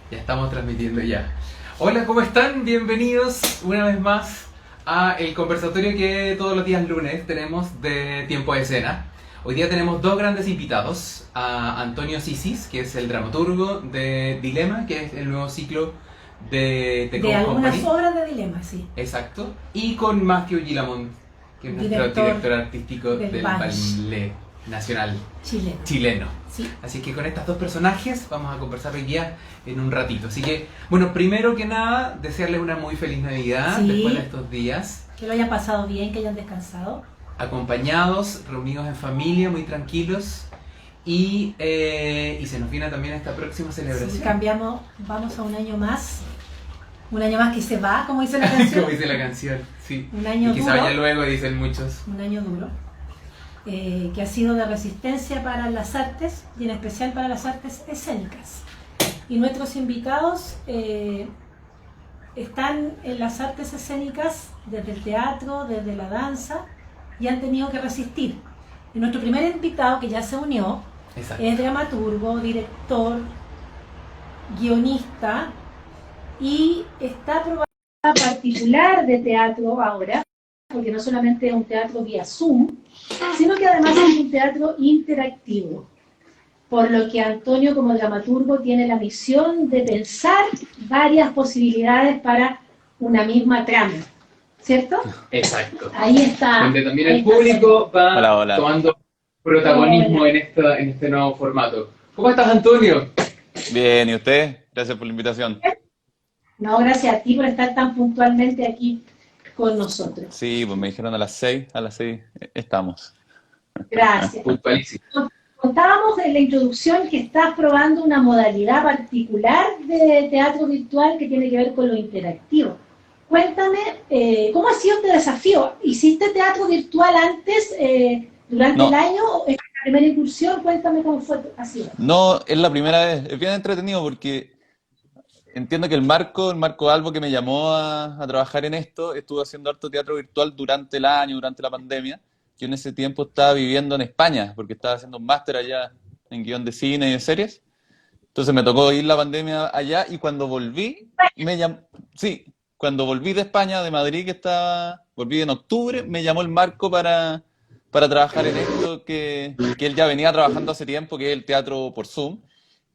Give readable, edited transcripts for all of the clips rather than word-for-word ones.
Ya estamos transmitiendo ya. Hola, ¿cómo están? Bienvenidos una vez más a el conversatorio que todos los días lunes tenemos de Tiempo de Escena. Hoy día tenemos dos grandes invitados, a Antonio Sisis, que es el dramaturgo de Dilema, que es el nuevo ciclo de The De algunas Company. obras de Dilema, sí. Exacto. Y con Matthew Gilamont, que es nuestro director artístico del Ballet Nacional Chileno. chileno. Sí. Así que con estos dos personajes vamos a conversar hoy día en un ratito. Así que, bueno, primero que nada, desearles una muy feliz Navidad Sí. después de estos días. Que lo hayan pasado bien, que hayan descansado. Acompañados, reunidos en familia, muy tranquilos. Y se nos viene también esta próxima celebración. Sí, cambiamos, vamos a un año más. Un año más que se va, como dice la canción. Como dice la canción, sí. Un año y que se duro. vaya luego, dicen muchos. Un año duro. Que ha sido de resistencia para las artes y en especial para las artes escénicas. Y nuestros invitados están en las artes escénicas desde el teatro, desde la danza y han tenido que resistir. Y nuestro primer invitado, que ya se unió, Exacto. es dramaturgo, director, guionista y está probando una particular de teatro ahora, porque no solamente es un teatro vía Zoom, sino que además es un teatro interactivo. Por lo que Antonio, como dramaturgo, tiene la misión de pensar varias posibilidades para una misma trama, ¿cierto? Exacto. Ahí está. Donde también el público va Hola. tomando protagonismo en este nuevo formato. ¿Cómo estás, Antonio? Bien, ¿y usted? Gracias por la invitación. No, gracias a ti por estar tan puntualmente aquí con nosotros. Sí, pues me dijeron a las 6 estamos. Gracias. Puntualísimo. Contábamos en la introducción que estás probando una modalidad particular de teatro virtual que tiene que ver con lo interactivo. Cuéntame, ¿cómo ha sido este desafío? ¿Hiciste teatro virtual antes, durante el año? ¿Es la primera incursión? Cuéntame cómo fue, ha sido. No, es la primera vez. Es bien entretenido porque entiendo que el Marco Albo, que me llamó a trabajar en esto, estuvo haciendo harto teatro virtual durante el año, durante la pandemia. Yo en ese tiempo estaba viviendo en España, porque estaba haciendo un máster allá en guión de cine y de series. Entonces me tocó ir la pandemia allá y cuando volví, cuando volví de España, de Madrid, volví en octubre, me llamó el Marco para trabajar en esto que él ya venía trabajando hace tiempo, que es el teatro por Zoom.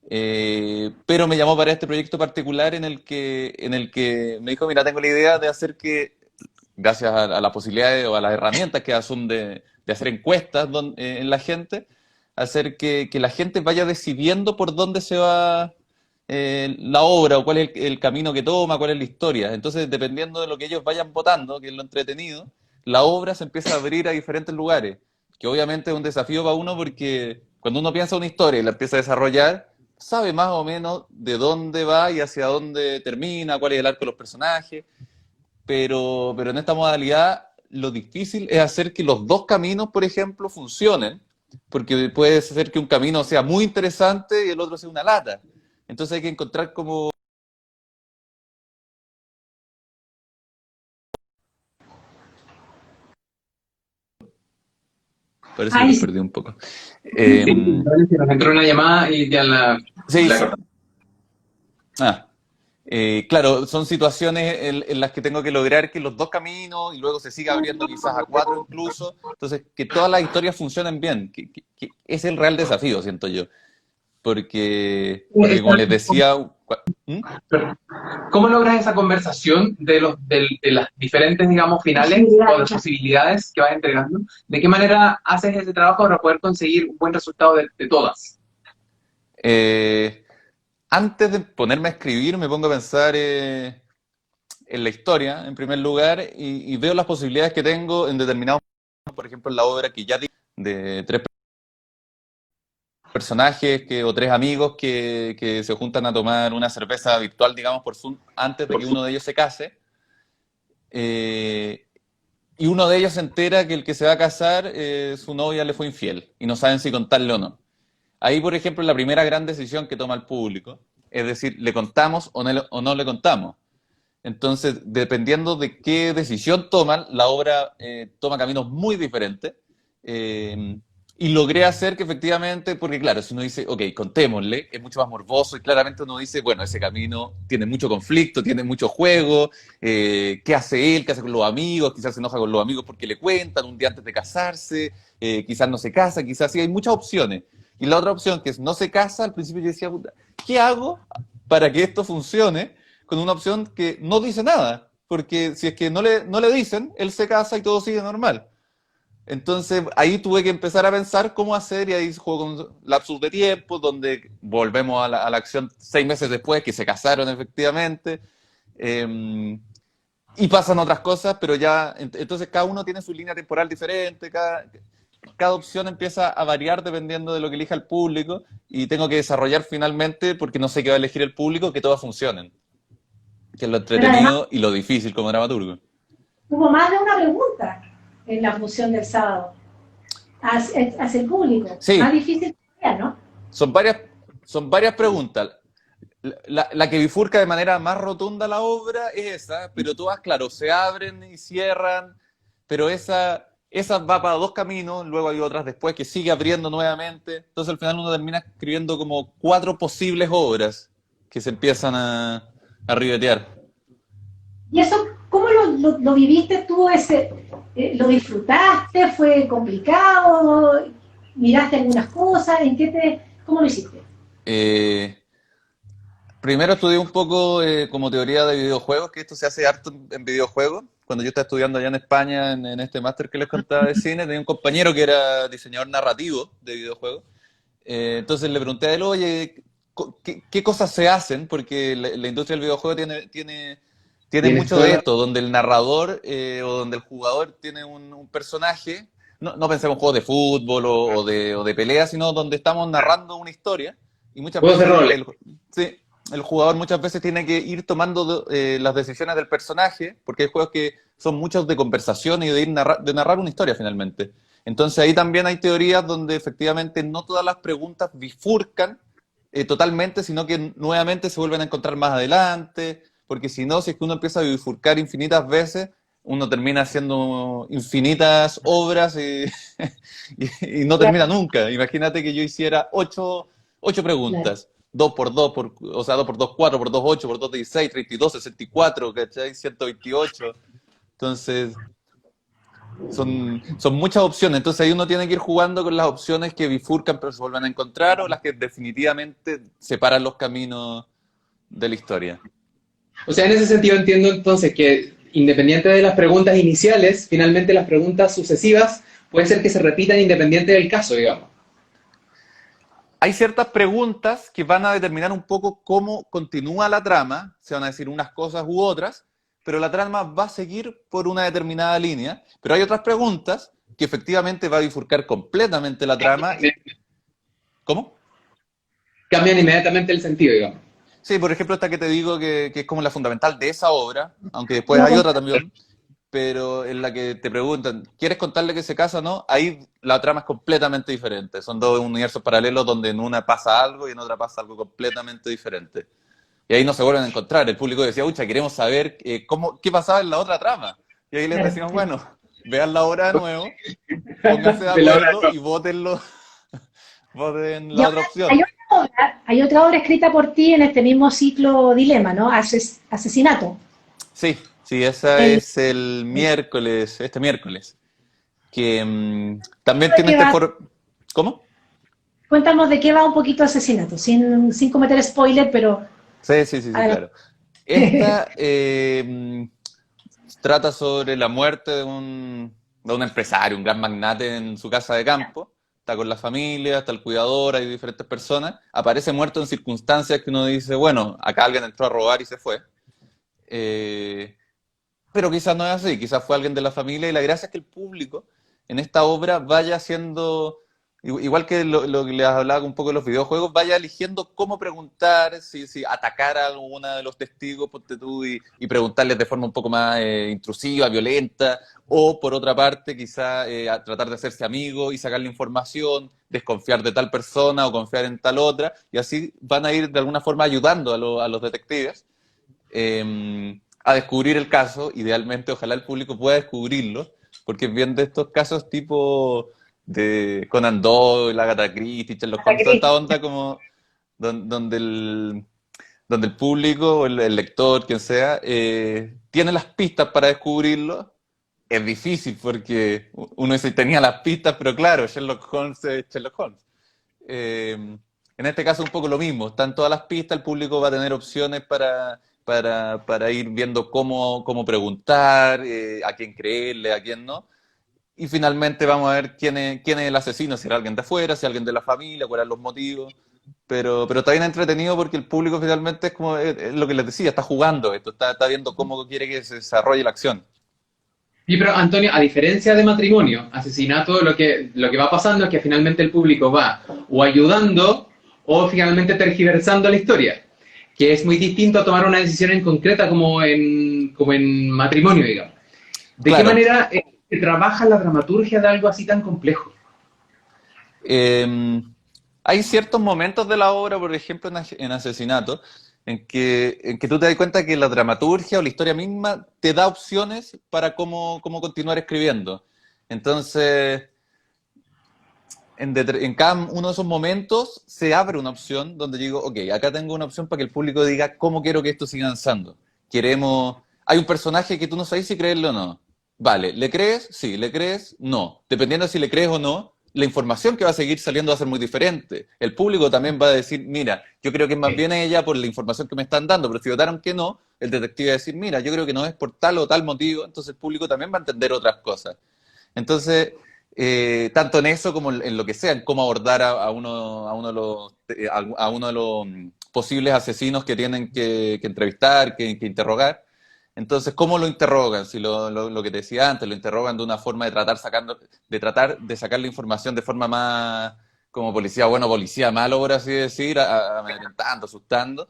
Pero me llamó para este proyecto particular en el que me dijo, mira, tengo la idea de hacer que, gracias a las posibilidades o a las herramientas que da Zoom de hacer encuestas en la gente, hacer que la gente vaya decidiendo por dónde se va la obra o cuál es el camino que toma, cuál es la historia. Entonces, dependiendo de lo que ellos vayan votando, que es lo entretenido, la obra se empieza a abrir a diferentes lugares, que obviamente es un desafío para uno porque cuando uno piensa una historia y la empieza a desarrollar, sabe más o menos de dónde va y hacia dónde termina, cuál es el arco de los personajes, pero en esta modalidad lo difícil es hacer que los dos caminos, por ejemplo, funcionen, porque puede ser que un camino sea muy interesante y el otro sea una lata. Entonces hay que encontrar como... Parece que los perdí un poco. Nos entró una llamada y ya Sí, la... claro, son situaciones en las que tengo que lograr que los dos caminos y luego se siga abriendo quizás a cuatro incluso. Entonces, que todas las historias funcionen bien, que es el real desafío, siento yo. Porque como les decía... ¿Mm? ¿Cómo logras esa conversación de las diferentes, digamos, finales o las posibilidades que vas entregando? ¿De qué manera haces ese trabajo para poder conseguir un buen resultado de todas? Antes de ponerme a escribir, me pongo a pensar en la historia, en primer lugar, y veo las posibilidades que tengo en determinados, por ejemplo, en la obra que ya di, de tres personajes o tres amigos que se juntan a tomar una cerveza virtual, digamos, por Zoom, antes de que uno de ellos se case. Y uno de ellos se entera que el que se va a casar, su novia le fue infiel, y no saben si contarle o no. Ahí, por ejemplo, la primera gran decisión que toma el público, es decir, ¿le contamos o no le contamos? Entonces, dependiendo de qué decisión toman, la obra toma caminos muy diferentes. Y logré hacer que efectivamente, porque claro, si uno dice, ok, contémosle, es mucho más morboso y claramente uno dice, bueno, ese camino tiene mucho conflicto, tiene mucho juego, ¿qué hace él? ¿Qué hace con los amigos? Quizás se enoja con los amigos porque le cuentan un día antes de casarse, quizás no se casa, quizás sí, hay muchas opciones. Y la otra opción, que es no se casa, al principio yo decía, puta, ¿qué hago para que esto funcione con una opción que no dice nada? Porque si es que no le dicen, él se casa y todo sigue normal. Entonces ahí tuve que empezar a pensar cómo hacer y ahí juego con lapsus de tiempo, donde volvemos a la acción 6 meses después, que se casaron efectivamente, eh, y pasan otras cosas, pero ya, entonces cada uno tiene su línea temporal diferente, cada opción empieza a variar dependiendo de lo que elija el público y tengo que desarrollar finalmente, porque no sé qué va a elegir el público, que todas funcionen, que es lo Pero además entretenido y lo difícil como dramaturgo. hubo más de una pregunta en la función del sábado hacia el público. Más Sí, difícil todavía, ¿no? son varias, son varias preguntas. La que bifurca de manera más rotunda la obra es esa, pero todas, claro, se abren y cierran, pero esa va para dos caminos, luego hay otras después que sigue abriendo nuevamente, entonces al final uno termina escribiendo como cuatro posibles obras que se empiezan a ribetear. ¿Y eso cómo lo viviste tú? ¿Lo disfrutaste? ¿Fue complicado? ¿Miraste algunas cosas? ¿Cómo lo hiciste? Eh, Primero estudié un poco como teoría de videojuegos, que esto se hace harto en videojuegos. Cuando yo estaba estudiando allá en España, en este máster que les contaba de cine, tenía un compañero que era diseñador narrativo de videojuegos. Entonces le pregunté a él, oye, ¿qué cosas se hacen? Porque la industria del videojuego tiene Tienes mucho de toda esto, donde el narrador o donde el jugador tiene un personaje. No pensemos en juegos de fútbol o de pelea, sino donde estamos narrando una historia. Y muchas juegos de veces roles. sí, el jugador muchas veces tiene que ir tomando las decisiones del personaje, porque hay juegos que son muchos de conversación y de narrar una historia finalmente. Entonces ahí también hay teorías donde efectivamente no todas las preguntas bifurcan totalmente, sino que nuevamente se vuelven a encontrar más adelante, porque si no, si es que uno empieza a bifurcar infinitas veces, uno termina haciendo infinitas obras y no termina Claro, nunca. Imagínate que yo hiciera ocho claro. preguntas. 2 por 2 o sea, 2 por 2 4 por 2 8 por 2 16, 32, 64, ¿cachai? 128. Entonces, son muchas opciones. Entonces ahí uno tiene que ir jugando con las opciones que bifurcan pero se vuelven a encontrar o las que definitivamente separan los caminos de la historia. O sea, en ese sentido entiendo entonces que independiente de las preguntas iniciales, finalmente las preguntas sucesivas pueden ser que se repitan independiente del caso, digamos. Hay ciertas preguntas que van a determinar un poco cómo continúa la trama, se van a decir unas cosas u otras, pero la trama va a seguir por una determinada línea, pero hay otras preguntas que efectivamente va a bifurcar completamente la trama. ¿Cómo? Cambian inmediatamente el sentido, digamos. Sí, por ejemplo, esta que te digo que es como la fundamental de esa obra, aunque después No, hay otra también, pero en la que te preguntan, ¿quieres contarle que se casa o no? Ahí la trama es completamente diferente. Son dos universos paralelos donde en una pasa algo y en otra pasa algo completamente diferente. Y ahí no se vuelven a encontrar. El público decía, ucha, queremos saber qué pasaba en la otra trama. Y ahí les claro, decimos, claro. bueno, vean la obra de nuevo, pónganse de De la hora acuerdo y votenlo, voten Y la ahora otra opción. hay otra obra escrita por ti en este mismo ciclo Dilema, ¿no? Asesinato. Sí, sí, esa El, es el miércoles, este miércoles, que también ¿De tiene qué este va? foro... ¿Cómo? Cuéntanos de qué va un poquito Asesinato, sin cometer spoiler, pero Sí, sí, sí, sí, adelante. claro. Esta trata sobre la muerte de un empresario, un gran magnate en su casa de campo. Está con la familia, está el cuidador, hay diferentes personas. Aparece muerto en circunstancias que uno dice, bueno, acá alguien entró a robar y se fue. Eh, pero quizás no es así, quizás fue alguien de la familia y la gracia es que el público en esta obra vaya haciendo, igual que lo que les hablaba un poco de los videojuegos, vaya eligiendo cómo preguntar, si atacar a alguno de los testigos, ponte tú, y preguntarles de forma un poco más intrusiva, violenta, o por otra parte quizá a tratar de hacerse amigo y sacarle información, desconfiar de tal persona o confiar en tal otra, y así van a ir de alguna forma ayudando a los detectives a descubrir el caso. Idealmente, ojalá el público pueda descubrirlo, porque es bien de estos casos tipo de Conan Doyle, Agatha Christie, Sherlock Holmes, toda esta onda como donde donde el público o el lector, quien sea, tiene las pistas para descubrirlo. Es difícil porque uno dice, tenía las pistas, pero claro, Sherlock Holmes es Sherlock Holmes. En este caso un poco lo mismo, están todas las pistas, el público va a tener opciones para ir viendo cómo preguntar, a quién creerle, a quién no. Y finalmente vamos a ver quién es el asesino, si era alguien de afuera, si era alguien de la familia, cuáles eran los motivos. Pero está bien entretenido porque el público finalmente es como es lo que les decía, está jugando esto, está viendo cómo quiere que se desarrolle la acción. Y pero Antonio, a diferencia de Matrimonio, Asesinato, lo que va pasando es que finalmente el público va o ayudando o finalmente tergiversando la historia, que es muy distinto a tomar una decisión en concreta como en Matrimonio, digamos. ¿De qué Claro, manera se trabaja la dramaturgia de algo así tan complejo? eh, hay ciertos momentos de la obra, por ejemplo en Asesinato, en que tú te das cuenta que la dramaturgia o la historia misma te da opciones para cómo continuar escribiendo. Entonces, en cada uno de esos momentos se abre una opción donde digo, ok, acá tengo una opción para que el público diga cómo quiero que esto siga avanzando. Hay un personaje que tú no sabes si creerlo o no. Vale, ¿le crees? Sí, ¿le crees? No. Dependiendo de si le crees o no, la información que va a seguir saliendo va a ser muy diferente. El público también va a decir, mira, yo creo que es más bien ella por la información que me están dando, pero si votaron que no, el detective va a decir, mira, yo creo que no es por tal o tal motivo, entonces el público también va a entender otras cosas. Entonces, tanto en eso como en lo que sea, en cómo abordar a uno de los posibles asesinos que tienen que entrevistar, que interrogar. Entonces, ¿cómo lo interrogan? Si lo que te decía antes, lo interrogan de una forma de tratar de sacar la información de forma más como policía bueno, policía malo, por así decir, amedrentando, asustando,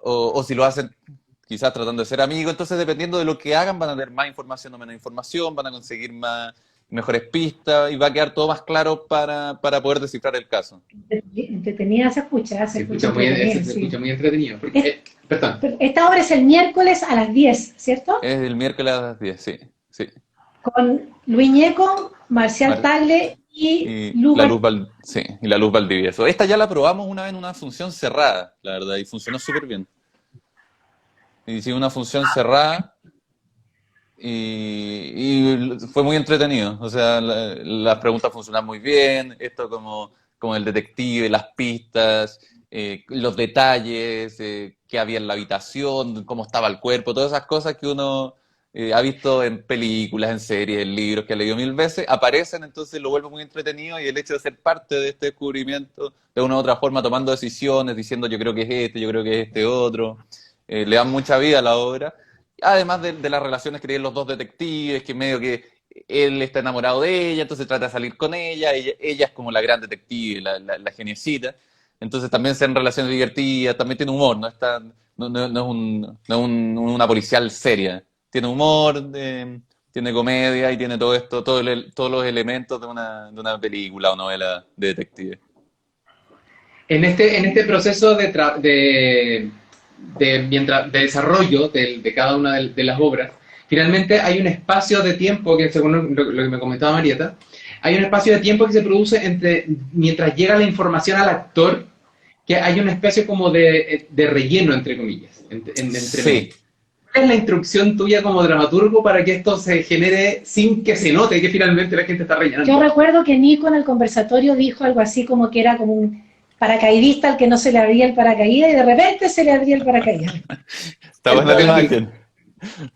o si lo hacen quizás tratando de ser amigos. Entonces, dependiendo de lo que hagan, van a tener más información o menos información, van a conseguir mejores pistas y va a quedar todo más claro para poder descifrar el caso. Entretenida se escucha Se entretenida, sí. escucha muy entretenido. Perdón. Esta obra es el miércoles a las 10, ¿cierto? Es el miércoles a las 10, sí, sí. Con Luis Ñeco, Marcial Mar- Tagle y y la Lugar. luz sí, y la luz Valdivieso. Esta ya la probamos una vez en una función cerrada, la verdad, y funcionó súper bien. Hicimos una función cerrada y fue muy entretenido. O sea, las preguntas funcionaron muy bien, esto como el detective, las pistas, los detalles, qué había en la habitación, cómo estaba el cuerpo, todas esas cosas que uno ha visto en películas, en series, en libros, que ha leído mil veces, aparecen, entonces lo vuelve muy entretenido y el hecho de ser parte de este descubrimiento, de una u otra forma, tomando decisiones, diciendo yo creo que es este, yo creo que es este otro, le dan mucha vida a la obra. Además de las relaciones que tienen los dos detectives, que medio que él está enamorado de ella, entonces trata de salir con ella es como la gran detective, la geniecita. Entonces también se dan relaciones divertidas, también tiene humor, no es una policial seria. Tiene humor, tiene comedia y tiene todo esto, todos los elementos de una película o novela de detective. En este proceso de desarrollo de cada una de las obras, finalmente hay un espacio de tiempo, que según lo que me comentaba Marieta, hay un espacio de tiempo que se produce mientras llega la información al actor, que hay una especie como de relleno, entre comillas, entre Sí. ¿Cuál es la instrucción tuya como dramaturgo para que esto se genere sin que se note que finalmente la gente está rellenando? Yo recuerdo que Nico en el conversatorio dijo algo así como que era como un paracaidista al que no se le abría el paracaídas y de repente se le abría el paracaídas. Está buena la imagen.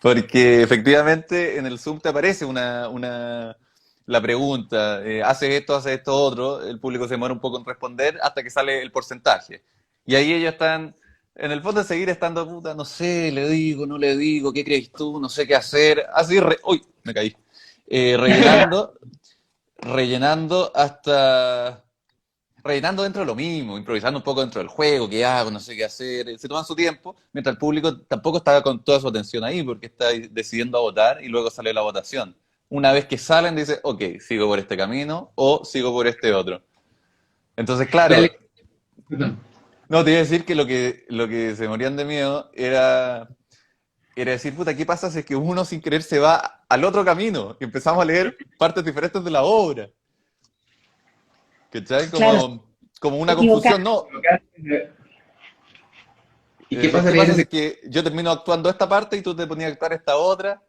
Porque efectivamente en el Zoom te aparece la pregunta, haces esto otro, el público se demora un poco en responder hasta que sale el porcentaje. Y ahí ellos están, en el fondo de seguir estando, puta, no sé, le digo, no le digo, ¿qué crees tú? No sé qué hacer. Así, uy, me caí. Rellenando rellenando dentro de lo mismo, improvisando un poco dentro del juego, qué hago, no sé qué hacer, se toman su tiempo, mientras el público tampoco está con toda su atención ahí, porque está decidiendo a votar y luego sale la votación. Una vez que salen, dice, ok, sigo por este camino o sigo por este otro. Entonces, claro, Perdón. no, te iba a decir que lo que se morían de miedo era decir, puta, ¿qué pasa si es que uno sin querer se va al otro camino? Y empezamos a leer partes diferentes de la obra. ¿Cachai? Claro, Como una equivocar. confusión, no. ¿Y qué ¿Sabes qué pasaría en pasa? ese Es que yo termino actuando esta parte y tú te ponías a actuar esta otra,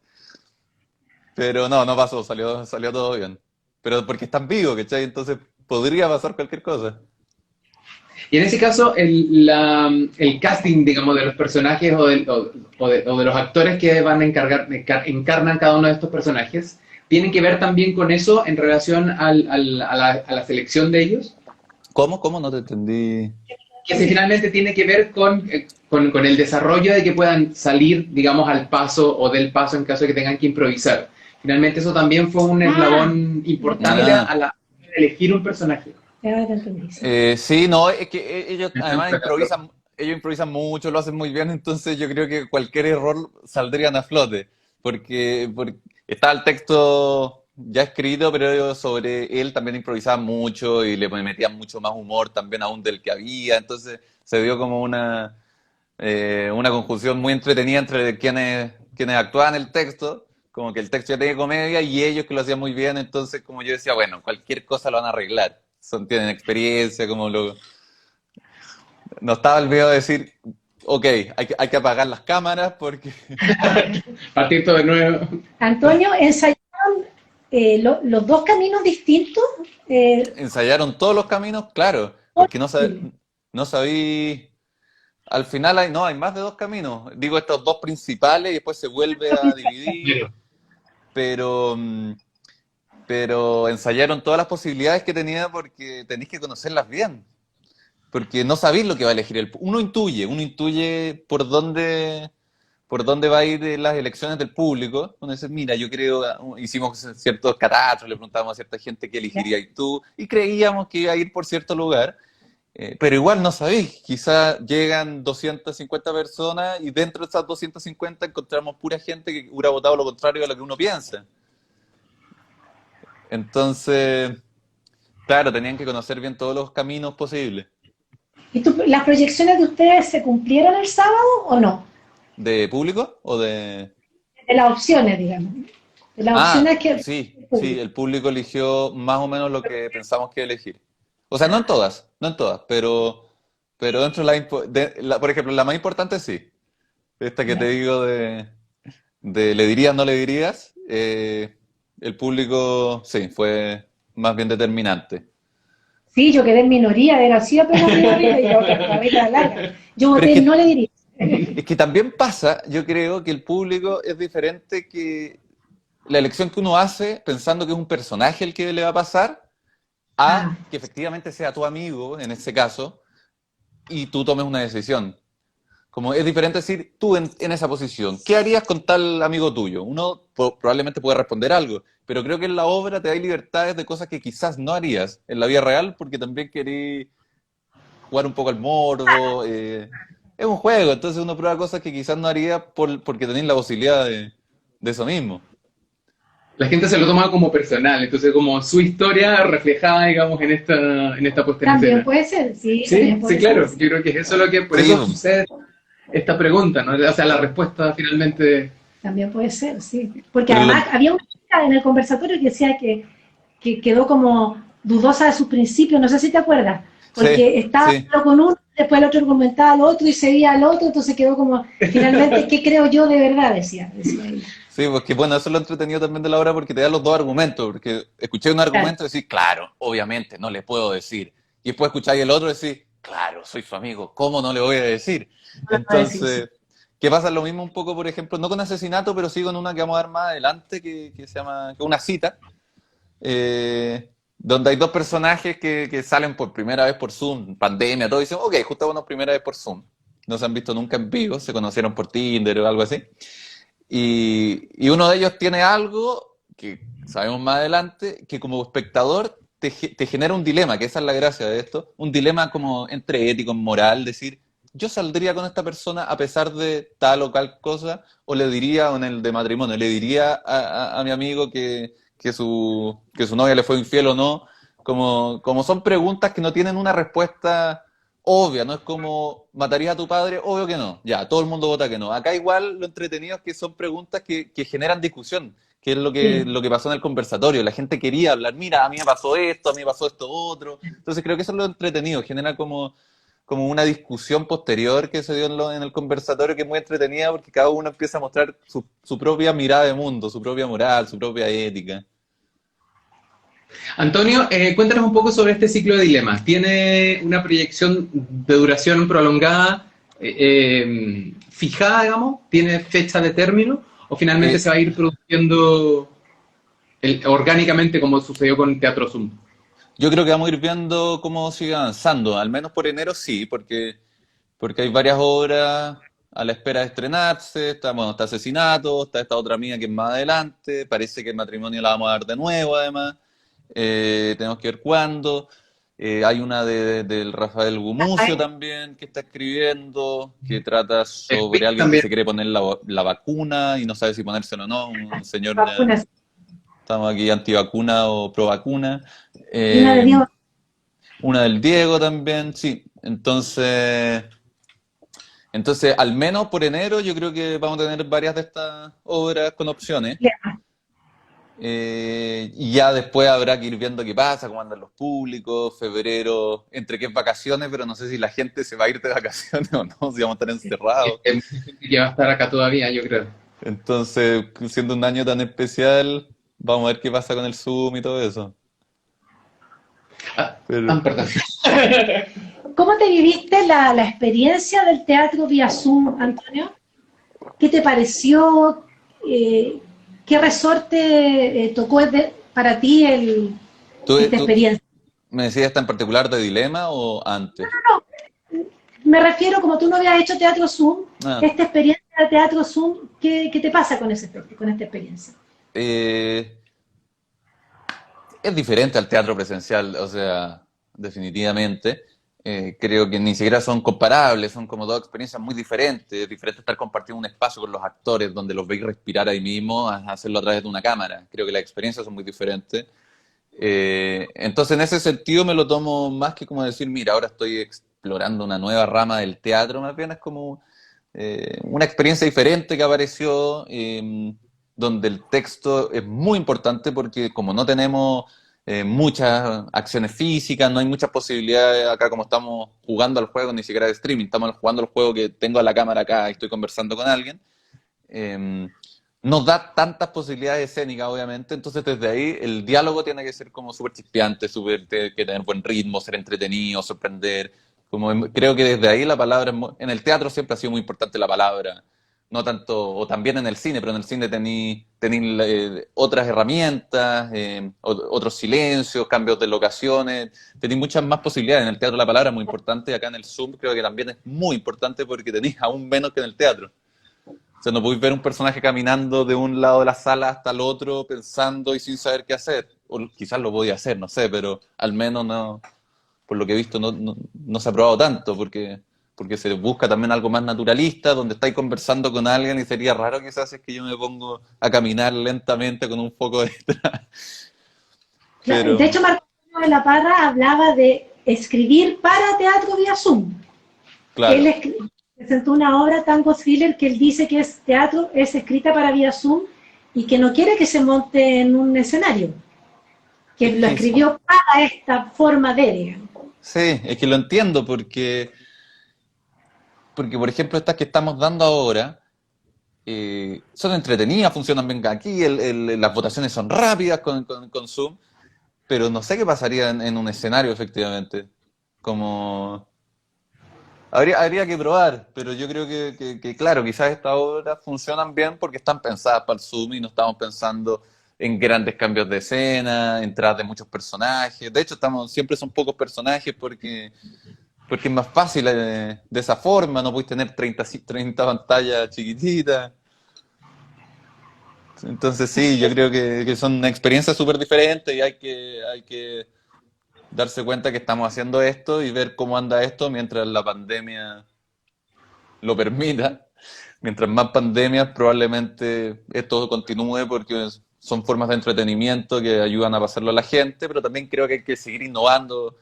pero no pasó, salió todo bien. Pero porque están vivos, ¿cachai? Entonces podría pasar cualquier cosa. Y en ese caso, el casting, digamos, de los personajes o de los actores que van a encarnan cada uno de estos personajes, ¿tienen que ver también con eso en relación a la selección de ellos? ¿Cómo? ¿Cómo? No te entendí. Que si finalmente tiene que ver con el desarrollo de que puedan salir, digamos, al paso o del paso en caso de que tengan que improvisar. Finalmente eso también fue un Ah, eslabón importante Ah, a la hora de elegir un personaje. ahora te entendí, sí. sí, no, es que ellos En además este caso. improvisan mucho, lo hacen muy bien, entonces yo creo que cualquier error saldrían a flote, porque está el texto ya escrito, pero sobre él también improvisaban mucho y le metían mucho más humor también aún del que había, entonces se dio como una conjunción muy entretenida entre quienes actuaban el texto, como que el texto ya tenía comedia y ellos que lo hacían muy bien, entonces como yo decía, bueno, cualquier cosa lo van a arreglar. Tienen experiencia, no estaba el video de decir, ok, hay que apagar las cámaras porque Partir todo de nuevo. Antonio, ¿ensayaron los dos caminos distintos? Eh, ensayaron todos los caminos, claro, porque no sabí, al final hay más de dos caminos, digo estos dos principales y después se vuelve a dividir, pero, pero ensayaron todas las posibilidades que tenía porque tenéis que conocerlas bien. Porque no sabéis lo que va a elegir uno intuye por dónde va a ir las elecciones del público. Uno dice, mira, yo creo, hicimos ciertos catastros, le preguntábamos a cierta gente qué elegiría y tú, y creíamos que iba a ir por cierto lugar, pero igual no sabéis, quizás llegan 250 personas y dentro de esas 250 encontramos pura gente que hubiera votado lo contrario a lo que uno piensa. Entonces, claro, tenían que conocer bien todos los caminos posibles. ¿Las proyecciones de ustedes se cumplieron el sábado o no? ¿De público o de...? De las opciones, digamos. De las opciones que Sí, el público eligió más o menos lo que pensamos que elegir. O sea, no en todas, pero dentro por ejemplo, la más importante sí. Esta que te Ya. digo de le dirías, no le dirías, el público sí, fue más bien determinante. Sí, yo quedé en minoría, era así apenas minoría y otra cabeza larga. Yo Pero es voté, no que, le diría. es que también pasa, yo creo que el público es diferente que la elección que uno hace pensando que es un personaje el que le va a pasar Ah, a que efectivamente sea tu amigo, en ese caso, y tú tomes una decisión. Como es diferente decir, tú en esa posición, ¿qué harías con tal amigo tuyo? Uno probablemente puede responder algo, pero creo que en la obra te da libertades de cosas que quizás no harías en la vida real porque también querés jugar un poco al morbo. Es un juego, entonces uno prueba cosas que quizás no haría porque tenéis la posibilidad de eso mismo. La gente se lo toma como personal, entonces como su historia reflejada, digamos, en esta puesta en también escena. puede ser, sí, Sí, también sí, puede ser. claro. Yo creo que eso es lo que, por Sí, eso sucede esta pregunta, ¿no? O sea, la respuesta finalmente. También puede ser, sí. Porque pero además había una chica en el conversatorio que decía que quedó como dudosa de sus principios, no sé si te acuerdas, sí, porque estaba sí. hablando con uno, después el otro argumentaba al otro y seguía al otro, entonces quedó como, finalmente, ¿qué creo yo de verdad? Decía ella. Sí, porque bueno, eso es lo entretenido también de la obra porque te da los dos argumentos, porque escuché un Claro. argumento y decís, claro, obviamente, no le puedo decir. Y después escucháis el otro y decís, claro, soy su amigo, ¿cómo no le voy a decir? No lo voy a decir, sí. Entonces, ¿qué pasa? Lo mismo un poco, por ejemplo, no con asesinato, pero sí con una que vamos a dar más adelante, que se llama, que es una cita, donde hay dos personajes que salen por primera vez por Zoom, pandemia, todo, y dicen, ok, justo bueno, primera vez por Zoom. No se han visto nunca en vivo, se conocieron por Tinder o algo así. Y uno de ellos tiene algo que sabemos más adelante, que como espectador te genera un dilema, que esa es la gracia de esto, un dilema como entre ético, moral, decir, yo saldría con esta persona a pesar de tal o cual cosa, o le diría, o en el de matrimonio, le diría a mi amigo que su novia le fue infiel o no, como son preguntas que no tienen una respuesta obvia, no es como, ¿matarías a tu padre? Obvio que no, ya, todo el mundo vota que no. Acá igual lo entretenido es que son preguntas que generan discusión, que es Sí. lo que pasó en el conversatorio. La gente quería hablar, mira, a mí me pasó esto, a mí me pasó esto otro. Entonces creo que eso es lo entretenido, genera como una discusión posterior que se dio en el conversatorio que es muy entretenida porque cada uno empieza a mostrar su propia mirada de mundo, su propia moral, su propia ética. Antonio, cuéntanos un poco sobre este ciclo de dilemas. ¿Tiene una proyección de duración prolongada, fijada, digamos? ¿Tiene fecha de término? ¿O finalmente Eh, se va a ir produciendo orgánicamente como sucedió con Teatro Zoom? yo creo que vamos a ir viendo cómo sigue avanzando, al menos por enero sí, porque hay varias obras a la espera de estrenarse, está, bueno, está Asesinato, está esta otra mía que es más adelante, parece que el matrimonio la vamos a dar de nuevo además, tenemos que ver cuándo. Hay una del Rafael Gumucio también que está escribiendo, que trata sobre alguien que También. se quiere poner la vacuna y no sabe si ponérselo o no, un señor ya, Vacunas. estamos aquí antivacuna o pro vacuna. Y una de Eh, Dios. una del Diego también, sí. Entonces, al menos por enero yo creo que vamos a tener varias de estas obras con opciones. Y ya después habrá que ir viendo qué pasa, cómo andan los públicos, febrero, entre qué es vacaciones, pero no sé si la gente se va a ir de vacaciones o no, si vamos a estar encerrados. Que va a estar acá todavía, yo creo. Entonces, siendo un año tan especial, vamos a ver qué pasa con el Zoom y todo eso. Pero, Perdón. ¿Cómo te viviste la experiencia del teatro vía Zoom, Antonio? ¿Qué te pareció? Eh, ¿Qué resorte tocó para ti esta tú experiencia? me decías esta en particular de Dilema o antes? Me refiero, como tú no habías hecho teatro Zoom, Ah, esta experiencia de teatro Zoom, ¿qué te pasa con esta experiencia? eh, es diferente al teatro presencial, o sea, definitivamente. Creo que ni siquiera son comparables, son como dos experiencias muy diferentes. Es diferente estar compartiendo un espacio con los actores donde los veis respirar ahí mismo a hacerlo a través de una cámara. Creo que las experiencias son muy diferentes. Entonces, en ese sentido, me lo tomo más que como decir, mira, ahora estoy explorando una nueva rama del teatro, más bien es como una experiencia diferente que apareció, donde el texto es muy importante porque como no tenemos muchas acciones físicas, no hay muchas posibilidades acá como estamos jugando al juego, ni siquiera de streaming, estamos jugando al juego que tengo a la cámara acá y estoy conversando con alguien. Eh, nos da tantas posibilidades escénicas, obviamente, entonces desde ahí el diálogo tiene que ser como súper chispeante, tiene que tener buen ritmo, ser entretenido, sorprender. Creo que desde ahí la palabra, en el teatro siempre ha sido muy importante la palabra, no tanto, o también en el cine, pero en el cine tení otras herramientas, otros silencios, cambios de locaciones, tenéis muchas más posibilidades. En el teatro la palabra es muy importante, y acá en el Zoom creo que también es muy importante porque tenéis aún menos que en el teatro. O sea, no podéis ver un personaje caminando de un lado de la sala hasta el otro, pensando y sin saber qué hacer. O quizás lo podía hacer, no sé, pero al menos no, por lo que he visto, no se ha probado tanto, porque se busca también algo más naturalista, donde estáis conversando con alguien y sería raro quizás si es que yo me pongo a caminar lentamente con un foco detrás. De Pero, hecho, Marco Antonio de la Parra hablaba de escribir para teatro vía Zoom. Él claro, presentó una obra, Tango Thriller, que él dice que es teatro, es escrita para vía Zoom y que no quiere que se monte en un escenario, que es lo que escribió para esta forma de, digamos. sí, es que lo entiendo, porque por ejemplo estas que estamos dando ahora, son entretenidas, funcionan bien aquí, las votaciones son rápidas con Zoom, pero no sé qué pasaría en un escenario efectivamente. Como habría que probar, pero yo creo que, claro, quizás estas obras funcionan bien porque están pensadas para el Zoom y no estamos pensando en grandes cambios de escena, entradas de muchos personajes. De hecho, siempre son pocos personajes porque es más fácil de esa forma, no puedes tener 30 pantallas chiquititas. Entonces sí, Así yo es. creo que son experiencias súper diferentes y hay que darse cuenta que estamos haciendo esto y ver cómo anda esto mientras la pandemia lo permita. Mientras más pandemias, probablemente esto continúe porque son formas de entretenimiento que ayudan a pasarlo a la gente, pero también creo que hay que seguir innovando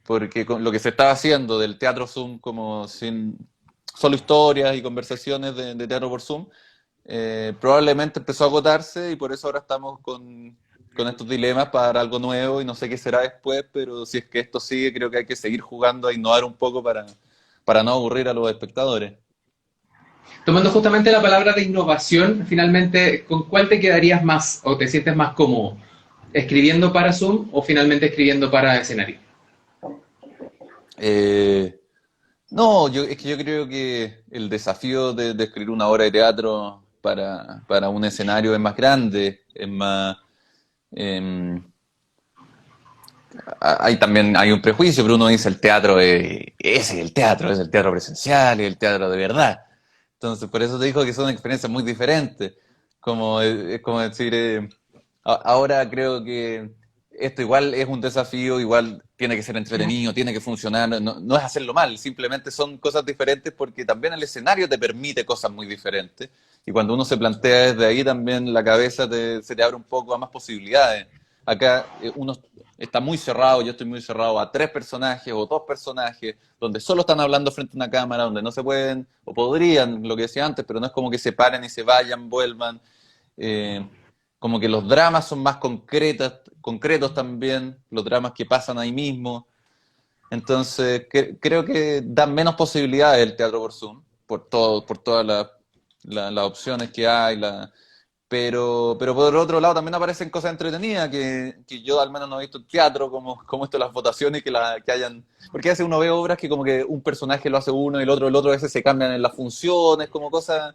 porque con lo que se estaba haciendo del teatro Zoom como sin solo historias y conversaciones de teatro por Zoom, probablemente empezó a agotarse y por eso ahora estamos con estos dilemas para algo nuevo y no sé qué será después, pero si es que esto sigue, creo que hay que seguir jugando a innovar un poco para no aburrir a los espectadores. Tomando justamente la palabra de innovación, finalmente, ¿con cuál te quedarías más o te sientes más cómodo? ¿Escribiendo para Zoom o finalmente escribiendo para escenario? Eh, no, es que yo creo que el desafío de escribir una obra de teatro para un escenario es más grande, es más... em, hay también hay un prejuicio, pero uno dice el teatro ese es el teatro presencial, es el teatro de verdad. Entonces, por eso te digo que son experiencias muy diferentes. Es como decir, ahora creo que esto igual es un desafío, igual tiene que ser entretenido, tiene que funcionar, no es hacerlo mal, simplemente son cosas diferentes porque también el escenario te permite cosas muy diferentes. Y cuando uno se plantea desde ahí, también la cabeza se te abre un poco a más posibilidades. Acá uno está muy cerrado, yo estoy muy cerrado a tres personajes o dos personajes, donde solo están hablando frente a una cámara, donde no se pueden, o podrían, lo que decía antes, pero no es como que se paren y se vayan, vuelvan. Eh, Como que los dramas son más concretos también, los dramas que pasan ahí mismo. Entonces, creo que dan menos posibilidades el teatro por Zoom, por todas las opciones que hay, pero por otro lado también aparecen cosas entretenidas que yo al menos no he visto en teatro, como esto de las votaciones que hayan... Porque a veces uno ve obras que como que un personaje lo hace uno y el otro a veces se cambian en las funciones, como cosas...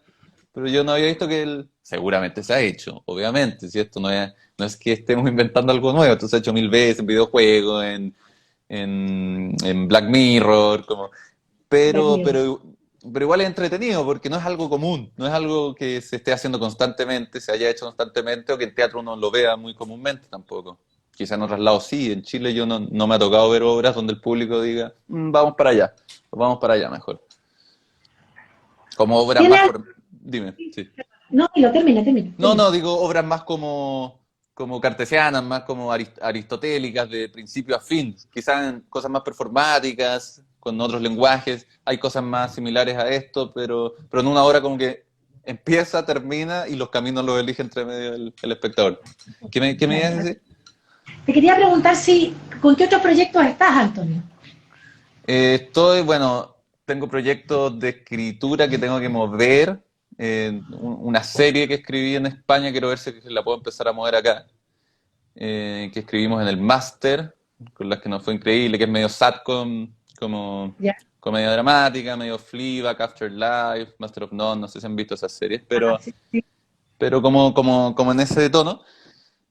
Pero yo no había visto que él... Seguramente se ha hecho, obviamente, si esto no es que estemos inventando algo nuevo, esto se ha hecho mil veces en videojuegos, en Black Mirror, como... Black Pero, Mirror. pero, pero igual es entretenido porque no es algo común, no es algo que se esté haciendo constantemente, se haya hecho constantemente o que en teatro uno lo vea muy comúnmente tampoco. Quizá en otros lados sí, en Chile yo no me ha tocado ver obras donde el público diga, vamos para allá, o vamos para allá mejor. Como obras ¿Tiene más... algo? Dime, sí. No, y lo termina, termina, termina. No, digo obras más como cartesianas, más como aristotélicas, de principio a fin. Quizás en cosas más performáticas, con otros lenguajes. Hay cosas más similares a esto, pero en una obra como que empieza, termina y los caminos los elige entre medio el espectador. ¿Qué me ibas a Claro. decir? Te quería preguntar si, ¿con qué otros proyectos estás, Antonio? Bueno, tengo proyectos de escritura que tengo que mover. Una serie que escribí en España, quiero ver si la puedo empezar a mover acá. Que escribimos en el máster, con las que nos fue increíble, que es medio satcom, como Ya. comedia dramática, medio Fleabag, Afterlife, Master of None, no sé si han visto esas series, Ah, sí, sí. pero como en ese tono.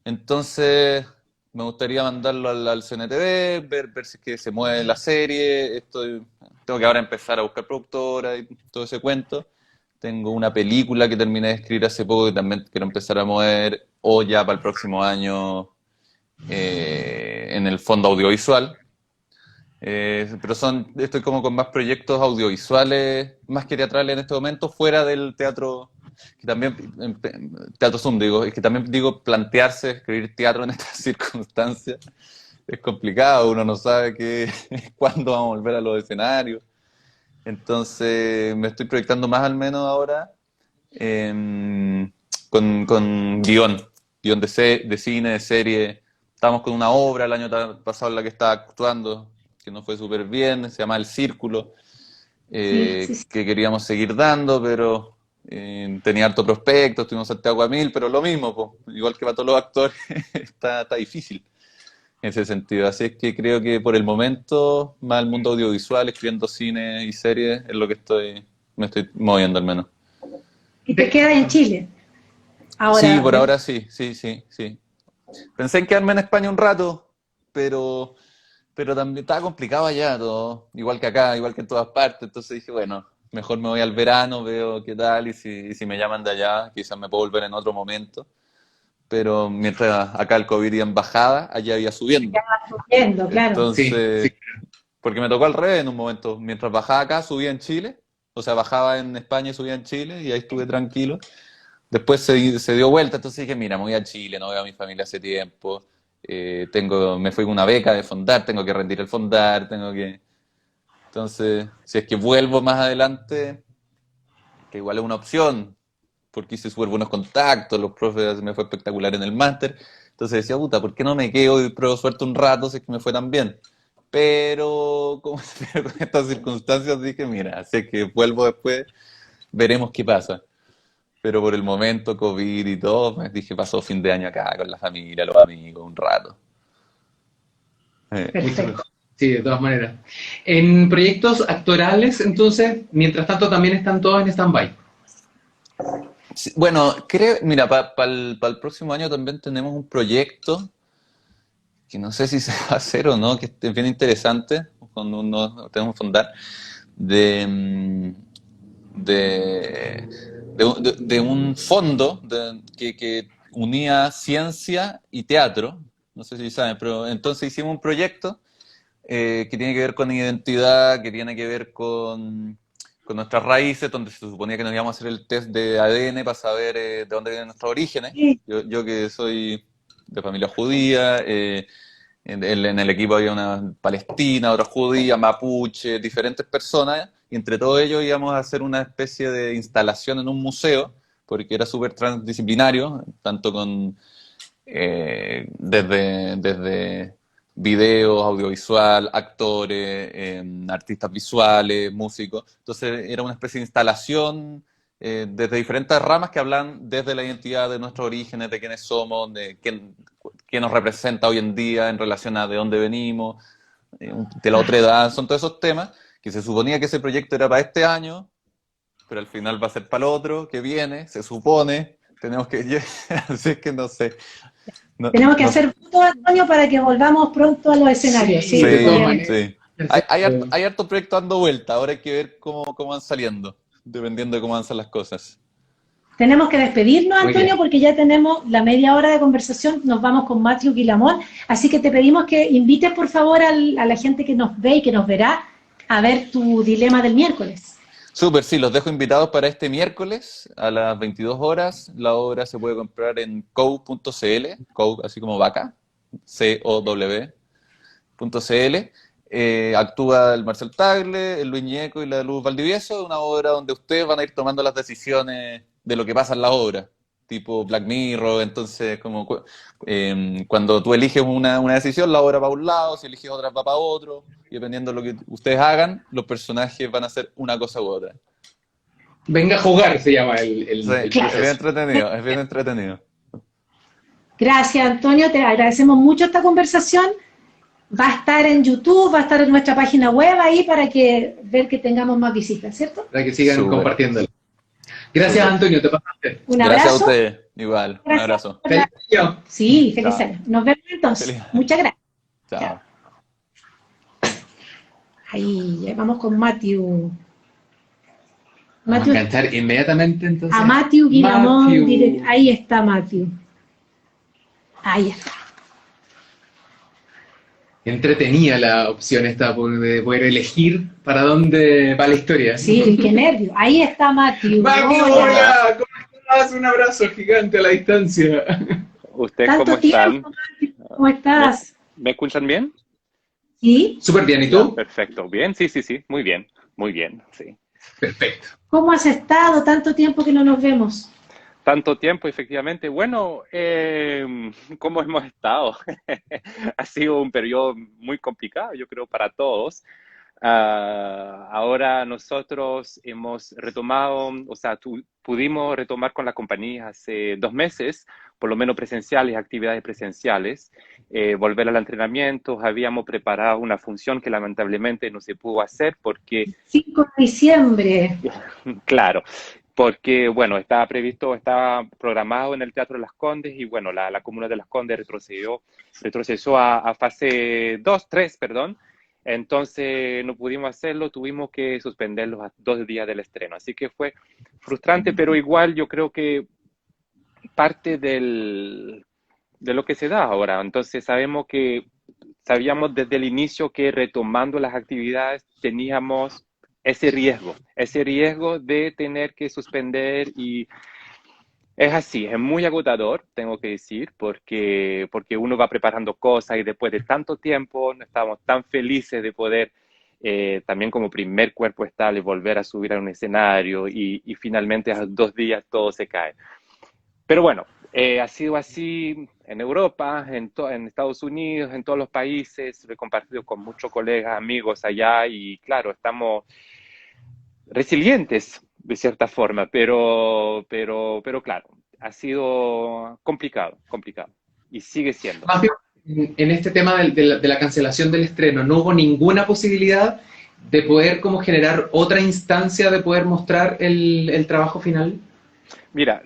Entonces, me gustaría mandarlo al CNTV, ver si es que se mueve la serie. Tengo que ahora empezar a buscar productora y todo ese cuento. Tengo una película que terminé de escribir hace poco que también quiero empezar a mover, o ya para el próximo año en el fondo audiovisual. Pero estoy como con más proyectos audiovisuales, más que teatrales en este momento, fuera del teatro, que también, teatro Zoom digo, es que también digo, plantearse escribir teatro en estas circunstancias es complicado, uno no sabe cuándo vamos a volver a los escenarios. Entonces me estoy proyectando más al menos ahora con guión de cine, de serie. Estábamos con una obra el año pasado en la que estaba actuando, que nos fue súper bien, se llama El Círculo, Sí, sí, sí. que queríamos seguir dando, pero tenía harto prospecto, estuvimos en Santiago a mil, pero lo mismo, po, igual que para todos los actores, está difícil en ese sentido. Así es que creo que por el momento, más el mundo audiovisual, escribiendo cine y series, es lo que me estoy moviendo al menos. Y te quedas en Chile. Sí, Ahora, por ahora sí, sí. Pensé en quedarme en España un rato, pero, pero también estaba complicado allá todo, igual que acá, igual que en todas partes. Entonces dije, bueno, mejor me voy al verano, veo qué tal, y si me llaman de allá, quizás me puedo volver en otro momento. Pero mientras acá el COVID iba en bajada, allá iba subiendo. viendo, claro. Sí, sí. Entonces, porque me tocó al revés en un momento. Mientras bajaba acá, subía en Chile. O sea, bajaba en España y subía en Chile, y ahí estuve tranquilo. Después se dio vuelta, entonces dije, mira, me voy a Chile, no veo a mi familia hace tiempo. Me fui con una beca de fondar, tengo que rendir el fondar, tengo que... Entonces, si es que vuelvo más adelante, que igual es una opción, porque hice súper buenos contactos, los profes me fue espectacular en el máster. Entonces decía, puta, ¿por qué no me quedo y pruebo suerte un rato si es que me fue tan bien? Pero, pero con estas circunstancias dije, mira, sé que vuelvo después, veremos qué pasa. Pero por el momento, COVID y todo, pues dije, pasó fin de año acá con la familia, los amigos, un rato. Mucho Perfecto. mejor. Sí, de todas maneras. En proyectos actorales, entonces, mientras tanto, también están todos en stand-by. Sí, bueno, creo, mira, para el próximo año también tenemos un proyecto que no sé si se va a hacer o no, que es bien interesante, cuando uno tenemos que fundar, de, de un fondo que unía ciencia y teatro, no sé si saben, pero entonces hicimos un proyecto que tiene que ver con identidad, que tiene que ver con nuestras raíces, donde se suponía que nos íbamos a hacer el test de ADN para saber de dónde vienen nuestros orígenes. Sí. Yo que soy de familia judía, en el equipo había una palestina, otra judía, mapuche, diferentes personas, y entre todos ellos íbamos a hacer una especie de instalación en un museo, porque era súper transdisciplinario, tanto con desde videos, audiovisual, actores, artistas visuales, músicos. Entonces era una especie de instalación desde diferentes ramas que hablan desde la identidad de nuestros orígenes, de quiénes somos, de qué nos representa hoy en día en relación a de dónde venimos, de la otra edad. Son todos esos temas que se suponía que ese proyecto era para este año, pero al final va a ser para el otro que viene, se supone. Tenemos que, así es que no sé. No, Tenemos que no, hacer todo, Antonio, para que volvamos pronto a los escenarios. Sí, Sí, de todas obviamente. maneras. sí. Hay hartos proyectos dando vuelta, ahora hay que ver cómo van saliendo, dependiendo de cómo avanzan las cosas. Tenemos que despedirnos, Muy Antonio, bien. porque ya tenemos la media hora de conversación. Nos vamos con Matthew Guilamón. Así que te pedimos que invites, por favor, a la gente que nos ve y que nos verá a ver tu dilema del miércoles. Súper, sí, los dejo invitados para este miércoles a las 22 horas. La obra se puede comprar en cow.cl, cow así como vaca, COW.cl. Actúa el Marcel Tagle, el Luis Ñeco y la Luz Valdivieso, una obra donde ustedes van a ir tomando las decisiones de lo que pasa en la obra, tipo Black Mirror. Entonces como cuando tú eliges una decisión, la obra va a un lado, si eliges otra va para otro, y dependiendo de lo que ustedes hagan, los personajes van a hacer una cosa u otra. Venga a jugar, se llama Sí, el es bien proceso. entretenido, es bien entretenido. Gracias, Antonio. Te agradecemos mucho esta conversación. Va a estar en YouTube, va a estar en nuestra página web ahí para que ver que tengamos más visitas, ¿cierto? Para que sigan Súper. compartiéndolo. Gracias, Súper. Antonio, te pasaste. Un Gracias a abrazo. ustedes, igual, un Gracias. abrazo. Feliz año. Sí, feliz Chao. año. Nos vemos entonces. Feliz- Muchas gracias. Chao. Ahí, ya vamos con Matthew. Vamos a Matthew, enganchar inmediatamente entonces. a Matthew Guilamón. Matthew. Ahí está Matthew. Ahí está. Entretenía la opción esta de poder elegir para dónde va la historia. Sí, qué nervio. Ahí está Matthew. Matthew, Hola. hola, ¿cómo estás? Un abrazo gigante a la distancia. ¿Ustedes Tanto cómo están? tiempo, Matthew. ¿Cómo estás? ¿Me escuchan bien? ¿Sí? Súper bien, ¿y Ya, tú? perfecto. Bien, sí, muy bien, sí. Perfecto. ¿Cómo has estado? Tanto tiempo que no nos vemos. Tanto tiempo, efectivamente. Bueno, ¿cómo hemos estado? Ha sido un periodo muy complicado, yo creo, para todos. Ahora nosotros hemos retomado, o sea, pudimos retomar con la compañía hace 2 meses, por lo menos presenciales, actividades presenciales, volver al entrenamiento. Habíamos preparado una función que lamentablemente no se pudo hacer porque, 5 de diciembre. claro, porque, bueno, estaba previsto, estaba programado en el Teatro de Las Condes y, bueno, la Comuna de Las Condes retrocedió a fase 2, 3, perdón. Entonces no pudimos hacerlo, tuvimos que suspenderlos a 2 días del estreno. Así que fue frustrante, pero igual yo creo que parte de lo que se da ahora. Entonces sabíamos desde el inicio que retomando las actividades teníamos ese riesgo de tener que suspender, y es así, es muy agotador, tengo que decir, porque uno va preparando cosas y después de tanto tiempo no estábamos tan felices de poder también como primer cuerpo estable, volver a subir a un escenario y finalmente a 2 días todo se cae. Pero bueno, ha sido así en Europa, en Estados Unidos, en todos los países. Lo he compartido con muchos colegas, amigos allá y claro, estamos resilientes de cierta forma, pero claro, ha sido complicado, complicado y sigue siendo. Más bien, en este tema de la cancelación del estreno, ¿no hubo ninguna posibilidad de poder como generar otra instancia de poder mostrar el trabajo final? Mira,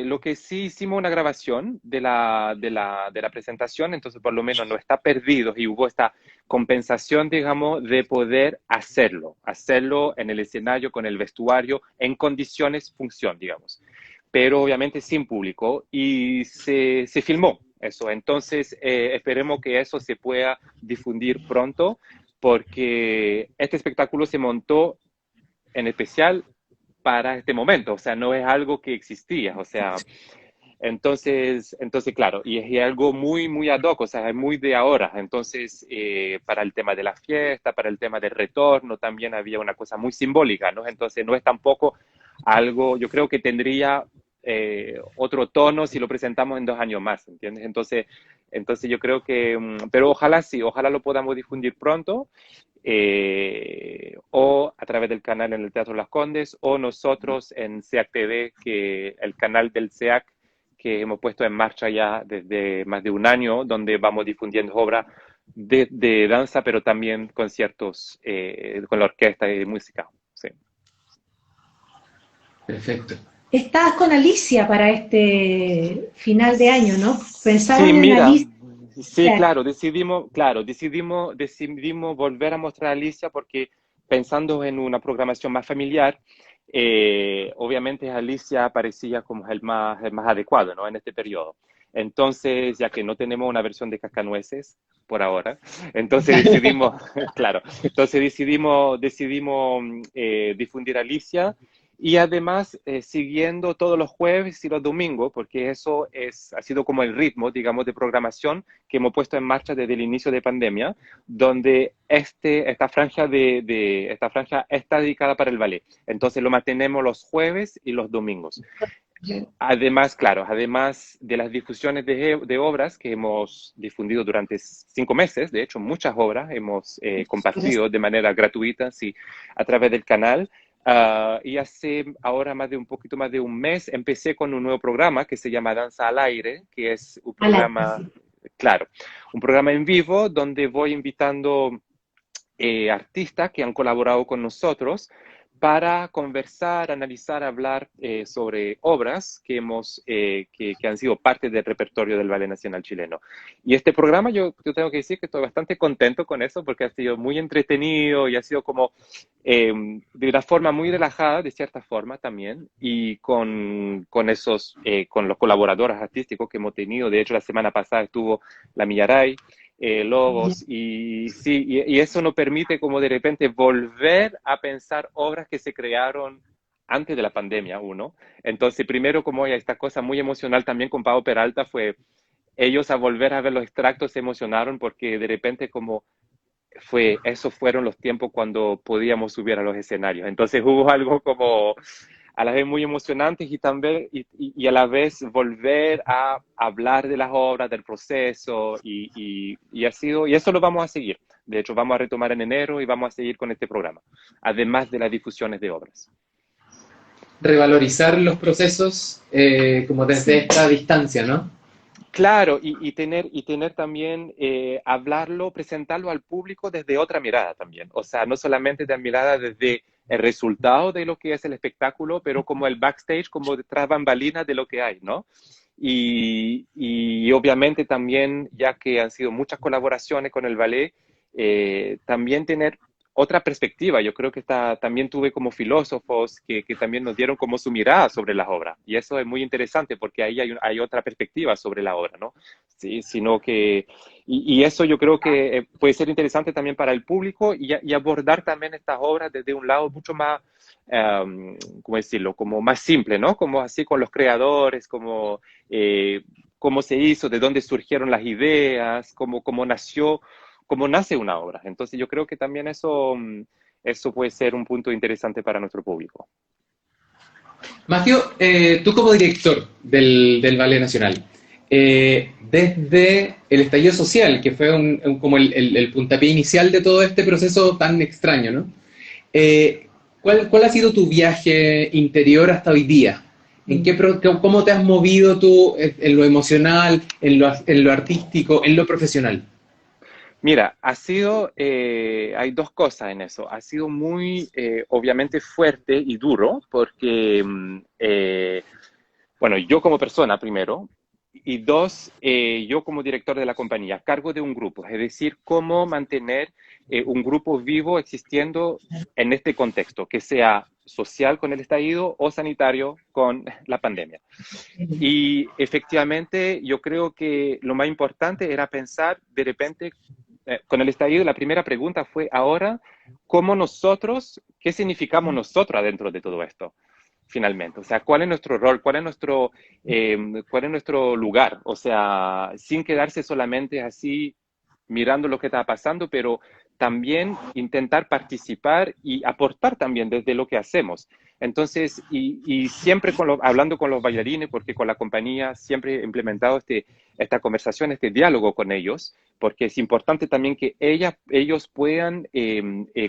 lo que sí hicimos una grabación de la presentación, entonces por lo menos no está perdido y hubo esta compensación, digamos, de poder hacerlo en el escenario, con el vestuario, en condiciones función, digamos, pero obviamente sin público y se filmó eso. Entonces, esperemos que eso se pueda difundir pronto porque este espectáculo se montó en especial para este momento, o sea, no es algo que existía, o sea, entonces claro, y es algo muy, muy ad hoc, o sea, es muy de ahora, entonces, para el tema de la fiesta, para el tema del retorno, también había una cosa muy simbólica, ¿no? Entonces, no es tampoco algo, yo creo que tendría otro tono si lo presentamos en 2 años más, ¿entiendes? Entonces yo creo que, pero ojalá sí, ojalá lo podamos difundir pronto, o a través del canal en el Teatro Las Condes, o nosotros en SEAC TV, que el canal del SEAC que hemos puesto en marcha ya desde más de un año, donde vamos difundiendo obras de danza, pero también conciertos con la orquesta y de música. Sí. Perfecto. Estabas con Alicia para este final de año, ¿no? Sí, Pensaron en mira, Alicia. sí, decidimos volver a mostrar a Alicia porque pensando en una programación más familiar, obviamente Alicia parecía como el más adecuado, ¿no? En este periodo. Entonces, ya que no tenemos una versión de Cascanueces por ahora, entonces decidimos, claro, entonces decidimos difundir a Alicia y además siguiendo todos los jueves y los domingos, porque eso ha sido como el ritmo, digamos, de programación que hemos puesto en marcha desde el inicio de pandemia, donde esta franja está dedicada para el ballet. Entonces lo mantenemos los jueves y los domingos. Además, claro, además de las difusiones de obras que hemos difundido durante 5 meses, de hecho, muchas obras hemos compartido de manera gratuita, sí, a través del canal. Y hace ahora un poquito más de un mes empecé con un nuevo programa que se llama Danza al Aire, que es un programa, claro, un programa en vivo donde voy invitando artistas que han colaborado con nosotros para conversar, analizar, hablar sobre obras que han sido parte del repertorio del Ballet Nacional Chileno. Y este programa yo tengo que decir que estoy bastante contento con eso porque ha sido muy entretenido y ha sido como de una forma muy relajada, de cierta forma también, y con los colaboradores artísticos que hemos tenido. De hecho, la semana pasada estuvo la Millaray, Lobos, y sí, y eso nos permite como de repente volver a pensar obras que se crearon antes de la pandemia, uno. Entonces, primero como hay esta cosa muy emocional también con Pau Peralta fue, ellos a volver a ver los extractos se emocionaron porque de repente como esos fueron los tiempos cuando podíamos subir a los escenarios. Entonces hubo algo como a la vez muy emocionantes y también y a la vez volver a hablar de las obras, del proceso y eso lo vamos a seguir. De hecho, vamos a retomar en enero y vamos a seguir con este programa, además de las difusiones de obras. Revalorizar los procesos como desde esta distancia, ¿no? Claro, y tener también, hablarlo, presentarlo al público desde otra mirada también. O sea, no solamente de mirada desde el resultado de lo que es el espectáculo, pero como el backstage, como detrás bambalinas de lo que hay, ¿no? Y obviamente también, ya que han sido muchas colaboraciones con el ballet, también tener otra perspectiva. Yo creo que también tuve como filósofos que también nos dieron como su mirada sobre las obras. Y eso es muy interesante porque ahí hay otra perspectiva sobre la obra, ¿no? Sí, sino que, y eso yo creo que puede ser interesante también para el público y abordar también estas obras desde un lado mucho más, ¿cómo decirlo? Como más simple, ¿no? Como así con los creadores, como cómo se hizo, de dónde surgieron las ideas, cómo nació cómo nace una obra. Entonces yo creo que también eso puede ser un punto interesante para nuestro público. Mateo, tú como director del Ballet Nacional, desde el estallido social, que fue como el puntapié inicial de todo este proceso tan extraño, ¿no? ¿Cuál ha sido tu viaje interior hasta hoy día? ¿Cómo te has movido tú en lo emocional, en lo artístico, en lo profesional? Mira, hay dos cosas en eso. Ha sido muy, obviamente, fuerte y duro, porque, bueno, yo como persona primero, y dos, yo como director de la compañía, a cargo de un grupo, es decir, cómo mantener un grupo vivo existiendo en este contexto, que sea social con el estallido o sanitario con la pandemia. Y efectivamente, yo creo que lo más importante era pensar de repente, con el estallido, la primera pregunta fue ahora, ¿cómo nosotros, qué significamos nosotros adentro de todo esto? Finalmente, o sea, ¿cuál es nuestro rol? ¿Cuál es nuestro lugar? O sea, sin quedarse solamente así mirando lo que está pasando, pero también intentar participar y aportar también desde lo que hacemos. Entonces, y siempre hablando con los bailarines, porque con la compañía siempre he implementado esta conversación, este diálogo con ellos, porque es importante también que ellos puedan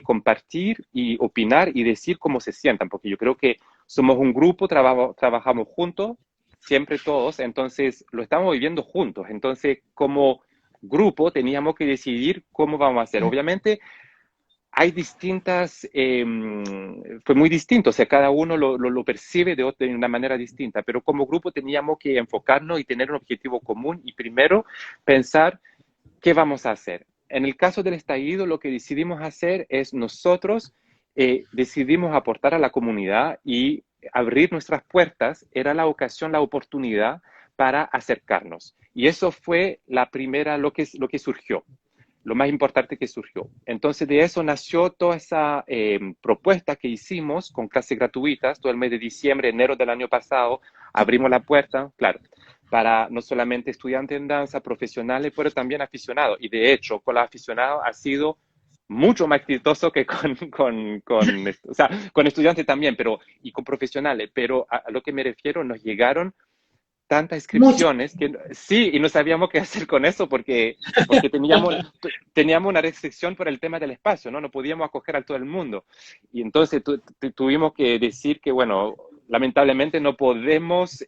compartir y opinar y decir cómo se sientan, porque yo creo que somos un grupo, trabajamos juntos, siempre todos, entonces lo estamos viviendo juntos. Entonces, como grupo teníamos que decidir cómo vamos a hacer. Obviamente hay fue muy distinto, o sea, cada uno lo percibe de una manera distinta, pero como grupo teníamos que enfocarnos y tener un objetivo común y primero pensar qué vamos a hacer. En el caso del estallido, lo que decidimos hacer es nosotros decidimos aportar a la comunidad y abrir nuestras puertas, era la ocasión, la oportunidad para acercarnos. Y eso fue lo que surgió, lo más importante que surgió. Entonces de eso nació toda esa propuesta que hicimos con clases gratuitas todo el mes de diciembre, enero del año pasado, abrimos la puerta, claro, para no solamente estudiantes en danza, profesionales, pero también aficionados. Y de hecho, con los aficionados ha sido mucho más exitoso que o sea, con estudiantes también, y con profesionales, pero a lo que me refiero, nos llegaron tantas Mucho. inscripciones que sí, y no sabíamos qué hacer con eso porque teníamos una restricción por el tema del espacio, ¿no? No podíamos acoger a todo el mundo. Y entonces tuvimos que decir que, bueno, lamentablemente no podemos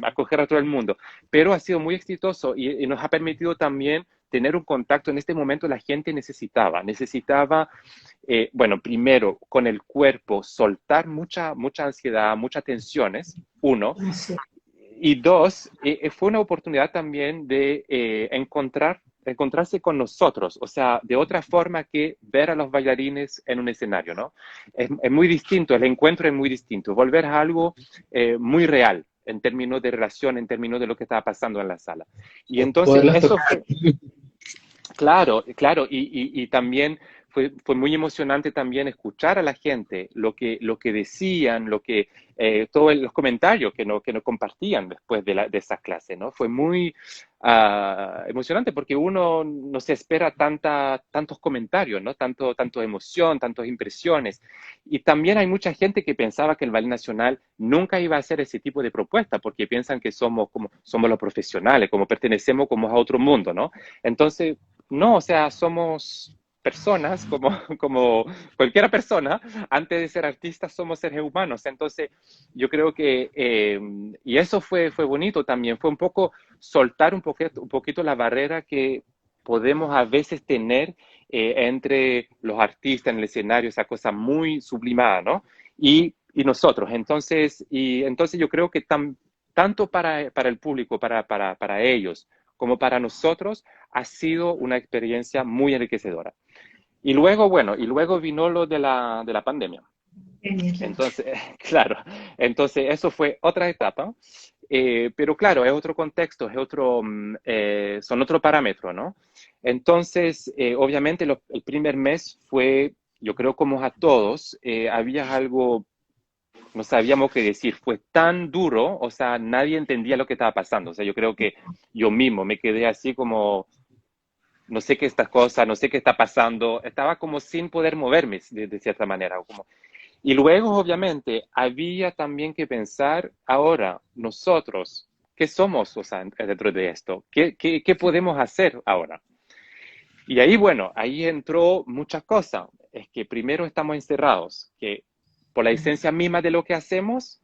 acoger a todo el mundo, pero ha sido muy exitoso y nos ha permitido también tener un contacto. En este momento la gente necesitaba, bueno, primero con el cuerpo, soltar mucha ansiedad, muchas tensiones, uno, Sí. y dos, fue una oportunidad también de encontrarse con nosotros, o sea, de otra forma que ver a los bailarines en un escenario, ¿no? Es muy distinto, el encuentro es muy distinto, volver a algo muy real en términos de relación, en términos de lo que estaba pasando en la sala. Y entonces Poderlas eso tocar. fue, claro, claro, y también fue muy emocionante también escuchar a la gente, lo que decían, todos los comentarios que nos compartían después de esas clases, ¿no? Fue muy emocionante porque uno no se espera tantos comentarios, ¿no? Tanto emoción, tantas impresiones. Y también hay mucha gente que pensaba que el Ballet Nacional nunca iba a hacer ese tipo de propuesta porque piensan que somos los profesionales, como pertenecemos como a otro mundo, ¿no? Entonces, no, o sea, somos personas como cualquier persona, antes de ser artistas somos seres humanos. Entonces, yo creo que, y eso fue bonito también, fue un poco soltar un poquito la barrera que podemos a veces tener entre los artistas en el escenario, esa cosa muy sublimada, ¿no? Y nosotros. Entonces yo creo que tanto para el público, para ellos, como para nosotros, ha sido una experiencia muy enriquecedora. Y luego, bueno, vino lo de la pandemia. Entonces, claro, entonces eso fue otra etapa, pero claro, es otro contexto, son otro parámetro, ¿no? Entonces, obviamente el primer mes fue, yo creo como a todos, había algo, no sabíamos qué decir, fue tan duro, o sea, nadie entendía lo que estaba pasando, o sea, yo creo que yo mismo me quedé así como no sé qué es esta cosa, no sé qué está pasando, estaba como sin poder moverme de cierta manera. Como... Y luego, obviamente, había también que pensar ahora, nosotros, ¿qué somos, o sea, dentro de esto? ¿Qué podemos hacer ahora? Y ahí, bueno, ahí entró muchas cosas. Es que primero estamos encerrados, que por la esencia misma de lo que hacemos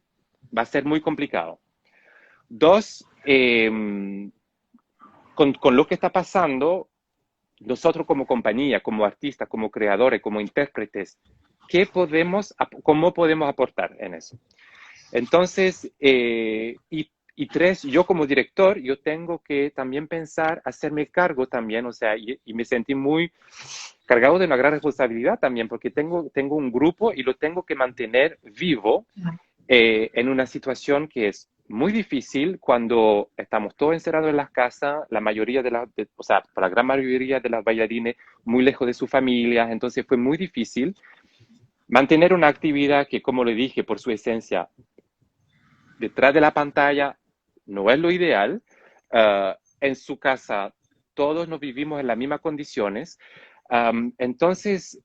va a ser muy complicado. Dos, con lo que está pasando, nosotros como compañía, como artistas, como creadores, como intérpretes, ¿cómo podemos aportar en eso? Entonces, y tres, yo como director, yo tengo que también pensar, hacerme cargo también, o sea, y me sentí muy cargado de una gran responsabilidad también, porque tengo un grupo y lo tengo que mantener vivo en una situación que es muy difícil cuando estamos todos encerrados en las casas, la mayoría o sea, la gran mayoría de las bailarines muy lejos de sus familias, entonces fue muy difícil mantener una actividad que, como le dije, por su esencia, detrás de la pantalla no es lo ideal. En su casa todos nos vivimos en las mismas condiciones. Entonces,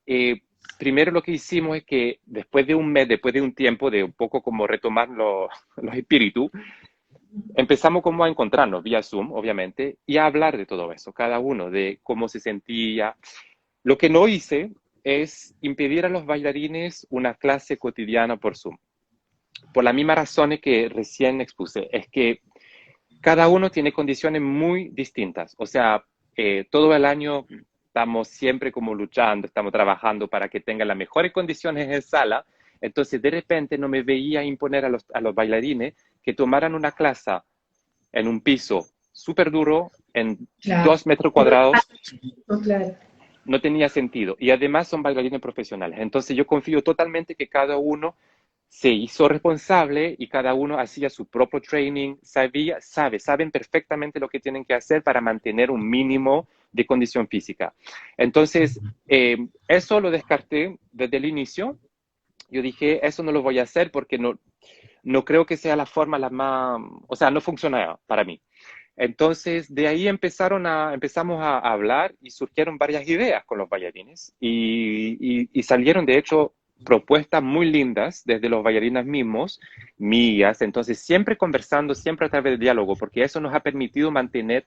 primero lo que hicimos es que después de un mes, después de un tiempo de un poco como retomar los espíritus, empezamos como a encontrarnos vía Zoom, obviamente, y a hablar de todo eso, cada uno, de cómo se sentía. Lo que no hice es impedir a los bailarines una clase cotidiana por Zoom. Por las mismas razones que recién expuse, es que cada uno tiene condiciones muy distintas. O sea, todo el año estamos siempre como luchando, estamos trabajando para que tengan las mejores condiciones en sala. Entonces, de repente no me veía imponer a los bailarines que tomaran una clase en un piso súper duro, en Claro. 2 metros cuadrados. Claro. No tenía sentido. Y además son bailarines profesionales. Entonces, yo confío totalmente que cada uno se hizo responsable y cada uno hacía su propio training, saben perfectamente lo que tienen que hacer para mantener un mínimo de condición física. Entonces, eso lo descarté desde el inicio. Yo dije, eso no lo voy a hacer porque no creo que sea la forma la más, o sea, no funcionaba para mí. Entonces, de ahí empezamos a hablar y surgieron varias ideas con los bailarines y salieron, de hecho, propuestas muy lindas desde los bailarines mismos, mías. Entonces, siempre conversando, siempre a través del diálogo, porque eso nos ha permitido mantener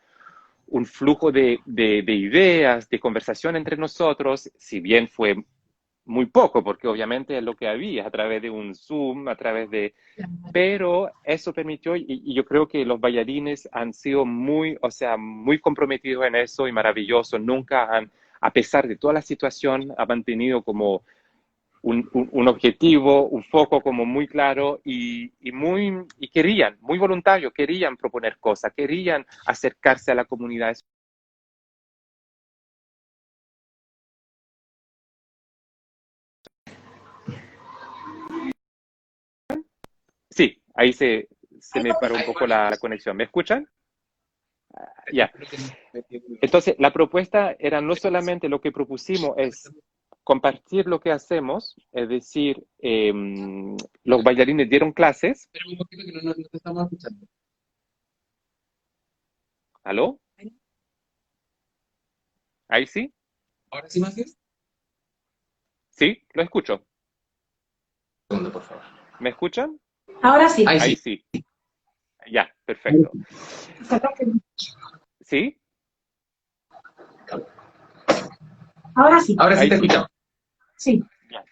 un flujo de ideas, de conversación entre nosotros, si bien fue muy poco, porque obviamente es lo que había a través de un Zoom, a través de... Pero eso permitió, y yo creo que los bailarines han sido muy, o sea, muy comprometidos en eso y maravillosos. Nunca han, a pesar de toda la situación, han mantenido como un objetivo, un foco como muy claro y querían, muy voluntarios, querían proponer cosas, querían acercarse a la comunidad. Sí, ahí se me paró un poco la conexión. ¿Me escuchan? Ya. Entonces, la propuesta era no solamente lo que propusimos es compartir lo que hacemos, es decir, los bailarines dieron clases. Pero un poquito que no te estamos escuchando. ¿Aló? ¿Ahí sí? ¿Ahora sí, Macías? Sí, lo escucho. Un segundo, por favor. ¿Me escuchan? Ahora sí. Ahí Ahí sí. sí. Ya, perfecto. ¿Sí? Ahora sí. Ahora sí Ahí te sí. escuchamos. Sí. Ya.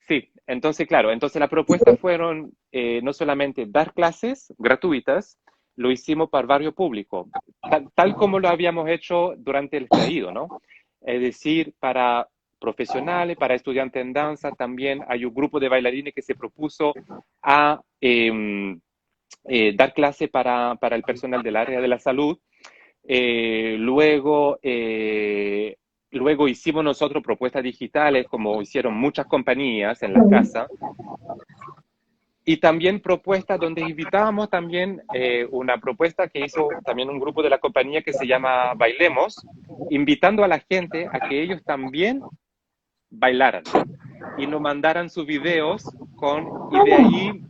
Sí, entonces, claro, entonces la propuesta fueron no solamente dar clases gratuitas, lo hicimos para varios públicos, tal como lo habíamos hecho durante el estallido, ¿no? Es decir, para profesionales, para estudiantes en danza, también hay un grupo de bailarines que se propuso a dar clase para el personal del área de la salud. Luego hicimos nosotros propuestas digitales, como hicieron muchas compañías en la casa, y también propuestas donde invitábamos también una propuesta que hizo también un grupo de la compañía que se llama Bailemos, invitando a la gente a que ellos también bailaran y nos mandaran sus videos y de ahí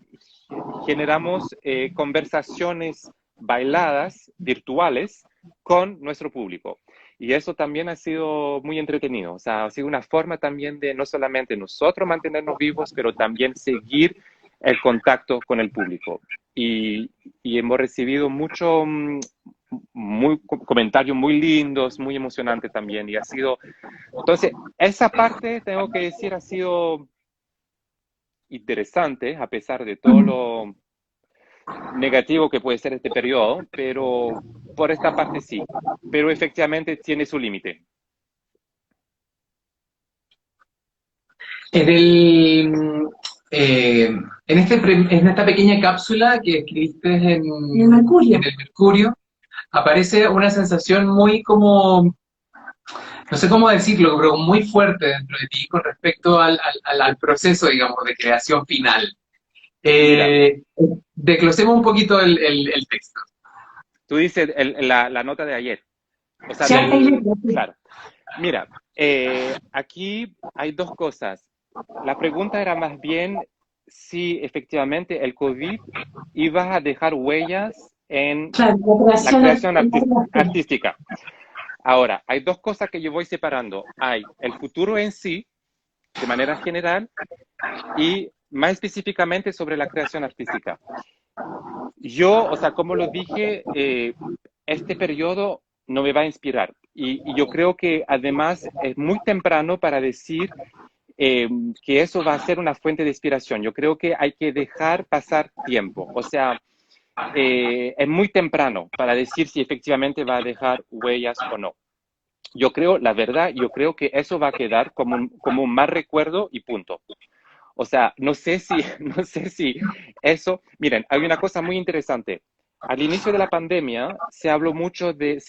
generamos conversaciones bailadas virtuales con nuestro público. Y eso también ha sido muy entretenido. O sea, ha sido una forma también de no solamente nosotros mantenernos vivos, pero también seguir el contacto con el público. Y hemos recibido mucho, comentarios muy lindos, muy emocionantes también. Y ha sido, entonces, esa parte, tengo que decir, ha sido interesante, a pesar de todo lo negativo que puede ser este periodo, pero por esta parte sí. Pero efectivamente tiene su límite. En en esta pequeña cápsula que escribiste En el Mercurio. en el Mercurio, aparece una sensación muy como, no sé cómo decirlo, pero muy fuerte dentro de ti con respecto al proceso, digamos, de creación final. Mira, Desglosemos un poquito el texto. tú dices la nota de ayer. O sea, Sí, claro. Mira, aquí hay dos cosas. La pregunta era más bien si efectivamente el COVID iba a dejar huellas en claro, la creación artística. Ahora, hay dos cosas que yo voy separando. Hay el futuro en sí, de manera general, y más específicamente sobre la creación artística. Yo, o sea, como lo dije, este periodo no me va a inspirar. Y yo creo que además es muy temprano para decir que eso va a ser una fuente de inspiración. Yo creo que hay que dejar pasar tiempo. O sea, es muy temprano para decir si efectivamente va a dejar huellas o no. Yo creo, la verdad, yo creo que eso va a quedar como un mal recuerdo y punto. O sea, no sé si, no sé si eso, miren, hay una cosa muy interesante. Al inicio de la pandemia se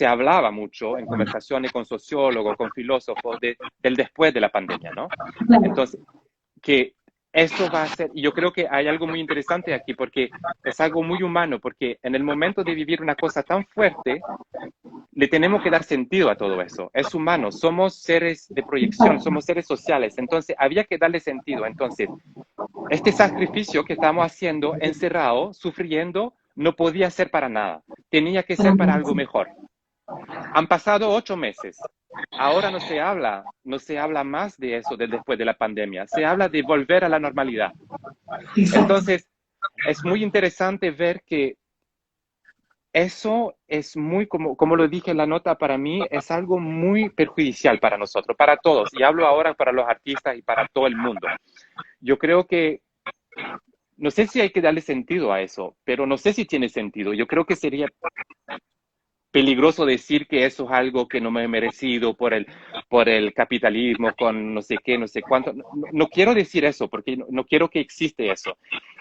hablaba mucho en conversaciones con sociólogos, con filósofos del después de la pandemia, ¿no? Entonces, que eso va a ser, y yo creo que hay algo muy interesante aquí porque es algo muy humano, porque en el momento de vivir una cosa tan fuerte, le tenemos que dar sentido a todo eso. Es humano, somos seres de proyección, somos seres sociales, entonces había que darle sentido. Entonces, este sacrificio que estamos haciendo, encerrado, sufriendo, no podía ser para nada. Tenía que ser para algo mejor. Han pasado 8 meses. Ahora no se habla más de eso después de la pandemia. Se habla de volver a la normalidad. Entonces, es muy interesante ver que eso es muy, como lo dije en la nota, para mí es algo muy perjudicial para nosotros, para todos. Y hablo ahora para los artistas y para todo el mundo. Yo creo que, no sé si hay que darle sentido a eso, pero no sé si tiene sentido. Yo creo que sería peligroso decir que eso es algo que no me he merecido por el capitalismo, con no sé qué, no sé cuánto. No quiero decir eso, porque no quiero que existe eso.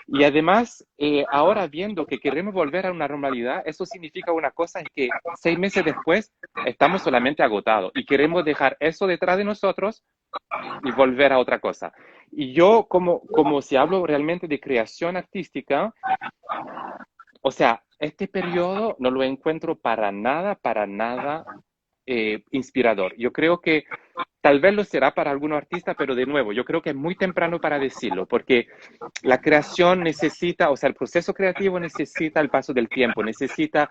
Y además, ahora viendo que queremos volver a una normalidad, eso significa una cosa, es que 6 meses después estamos solamente agotados y queremos dejar eso detrás de nosotros y volver a otra cosa. Y yo, como si hablo realmente de creación artística, o sea, este periodo no lo encuentro para nada inspirador. Yo creo que tal vez lo será para algunos artistas, pero de nuevo, yo creo que es muy temprano para decirlo, porque la creación necesita, o sea, el proceso creativo necesita el paso del tiempo, necesita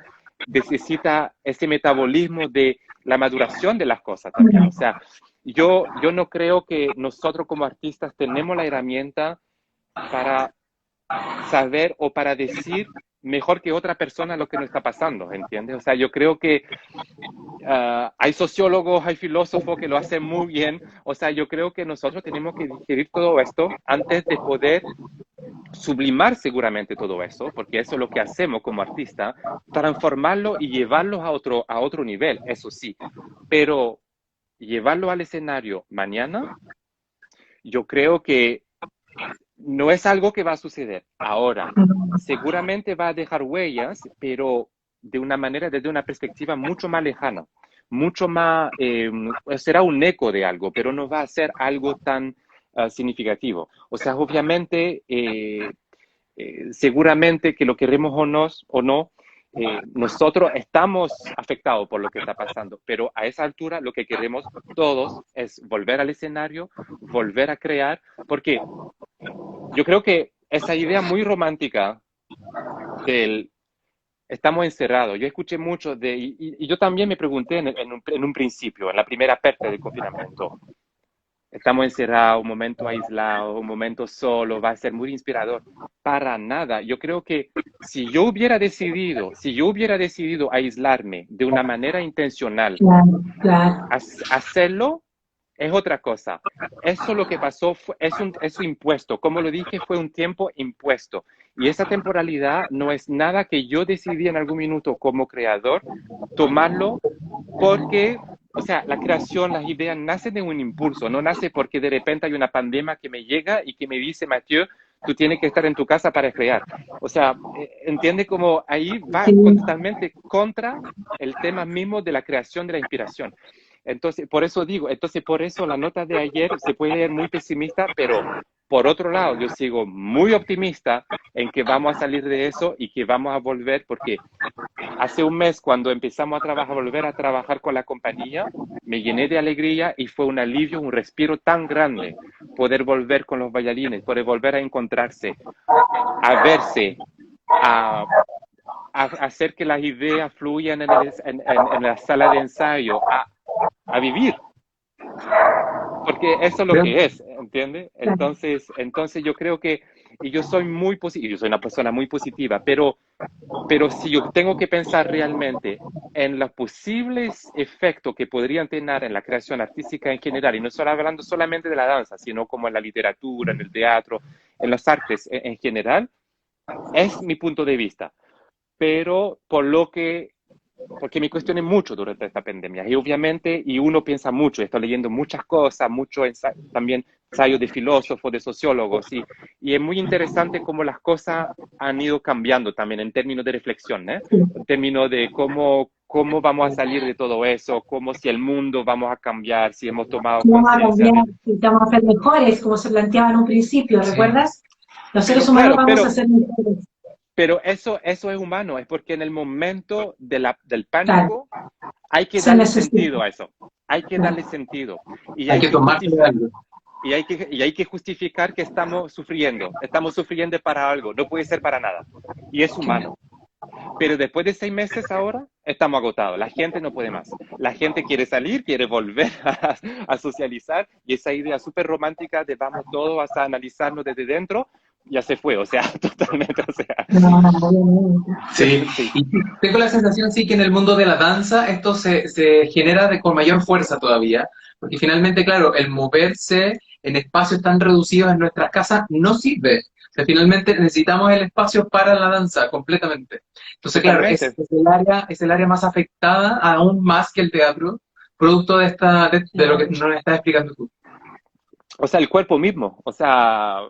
ese metabolismo de la maduración de las cosas también. O sea, yo no creo que nosotros como artistas tenemos la herramienta para saber o para decir mejor que otra persona lo que nos está pasando, ¿entiendes? O sea, yo creo que hay sociólogos, hay filósofos que lo hacen muy bien. O sea, yo creo que nosotros tenemos que digerir todo esto antes de poder sublimar seguramente todo eso, porque eso es lo que hacemos como artista, transformarlo y llevarlo a otro nivel, eso sí. Pero llevarlo al escenario mañana, yo creo que no es algo que va a suceder ahora. Seguramente va a dejar huellas, pero de una manera, desde una perspectiva mucho más lejana, mucho más, será un eco de algo, pero no va a ser algo tan significativo. O sea, obviamente, seguramente que lo queremos o no, nosotros estamos afectados por lo que está pasando, pero a esa altura lo que queremos todos es volver al escenario, volver a crear, porque yo creo que esa idea muy romántica del estamos encerrados. Yo escuché mucho y yo también me pregunté en un principio, en la primera parte del confinamiento. Estamos encerrados, un momento aislado, un momento solo, va a ser muy inspirador. Para nada. Yo creo que si yo hubiera decidido aislarme de una manera intencional, Claro, claro. hacerlo es otra cosa. Eso lo que pasó es un impuesto. Como lo dije, fue un tiempo impuesto. Y esa temporalidad no es nada que yo decidí en algún minuto como creador tomarlo porque, o sea, la creación, las ideas nacen de un impulso, no nace porque de repente hay una pandemia que me llega y que me dice, Mathieu, tú tienes que estar en tu casa para crear. O sea, entiende cómo ahí va Sí, totalmente contra el tema mismo de la creación, de la inspiración. Entonces, por eso digo, por eso la nota de ayer se puede ver muy pesimista, pero por otro lado, yo sigo muy optimista en que vamos a salir de eso y que vamos a volver, porque hace un mes cuando empezamos a volver a trabajar con la compañía, me llené de alegría y fue un alivio, un respiro tan grande poder volver con los bailarines, poder volver a encontrarse, a verse, a hacer que las ideas fluyan en la sala de ensayo, a vivir, porque eso es lo Creo- que es, ¿entiendes? claro. Entonces yo creo que, y yo soy muy positivo, yo soy una persona muy positiva, pero si yo tengo que pensar realmente en los posibles efectos que podrían tener en la creación artística en general, y no solo hablando solamente de la danza, sino como en la literatura, en el teatro, en las artes en general, es mi punto de vista. Pero porque me cuestioné mucho durante esta pandemia y obviamente, y uno piensa mucho, estoy leyendo muchas cosas, también ensayos de filósofos, de sociólogos, y es muy interesante cómo las cosas han ido cambiando también en términos de reflexión, ¿eh? Sí. En términos de cómo vamos a salir de todo eso, cómo si el mundo vamos a cambiar, si hemos tomado Vamos a conciencia cambiar, de... y vamos a ser mejores, como se planteaba en un principio, Sí. ¿recuerdas? Los Pero seres humanos claro, vamos a ser mejores. pero eso es humano, es porque en el momento del Claro, pánico hay que se darle necesita. sentido a eso, hay que Claro. darle sentido y Hay hay que que tomarse de algo. y hay que justificar que estamos sufriendo para algo, no puede ser para nada y es humano. Pero después de 6 meses ahora estamos agotados, la gente no puede más, la gente quiere salir, quiere volver a socializar y esa idea súper romántica de vamos todos a analizarnos desde dentro ya se fue, o sea, totalmente, o sea, No, obviamente. Sí, sí. y tengo la sensación, sí, que en el mundo de la danza esto se genera con mayor fuerza todavía, porque finalmente, claro, el moverse en espacios tan reducidos en nuestras casas no sirve. O sea, finalmente necesitamos el espacio para la danza completamente. Entonces, claro, Totalmente. es el área más afectada, aún más que el teatro, producto de lo que nos estás explicando tú. O sea, el cuerpo mismo, o sea,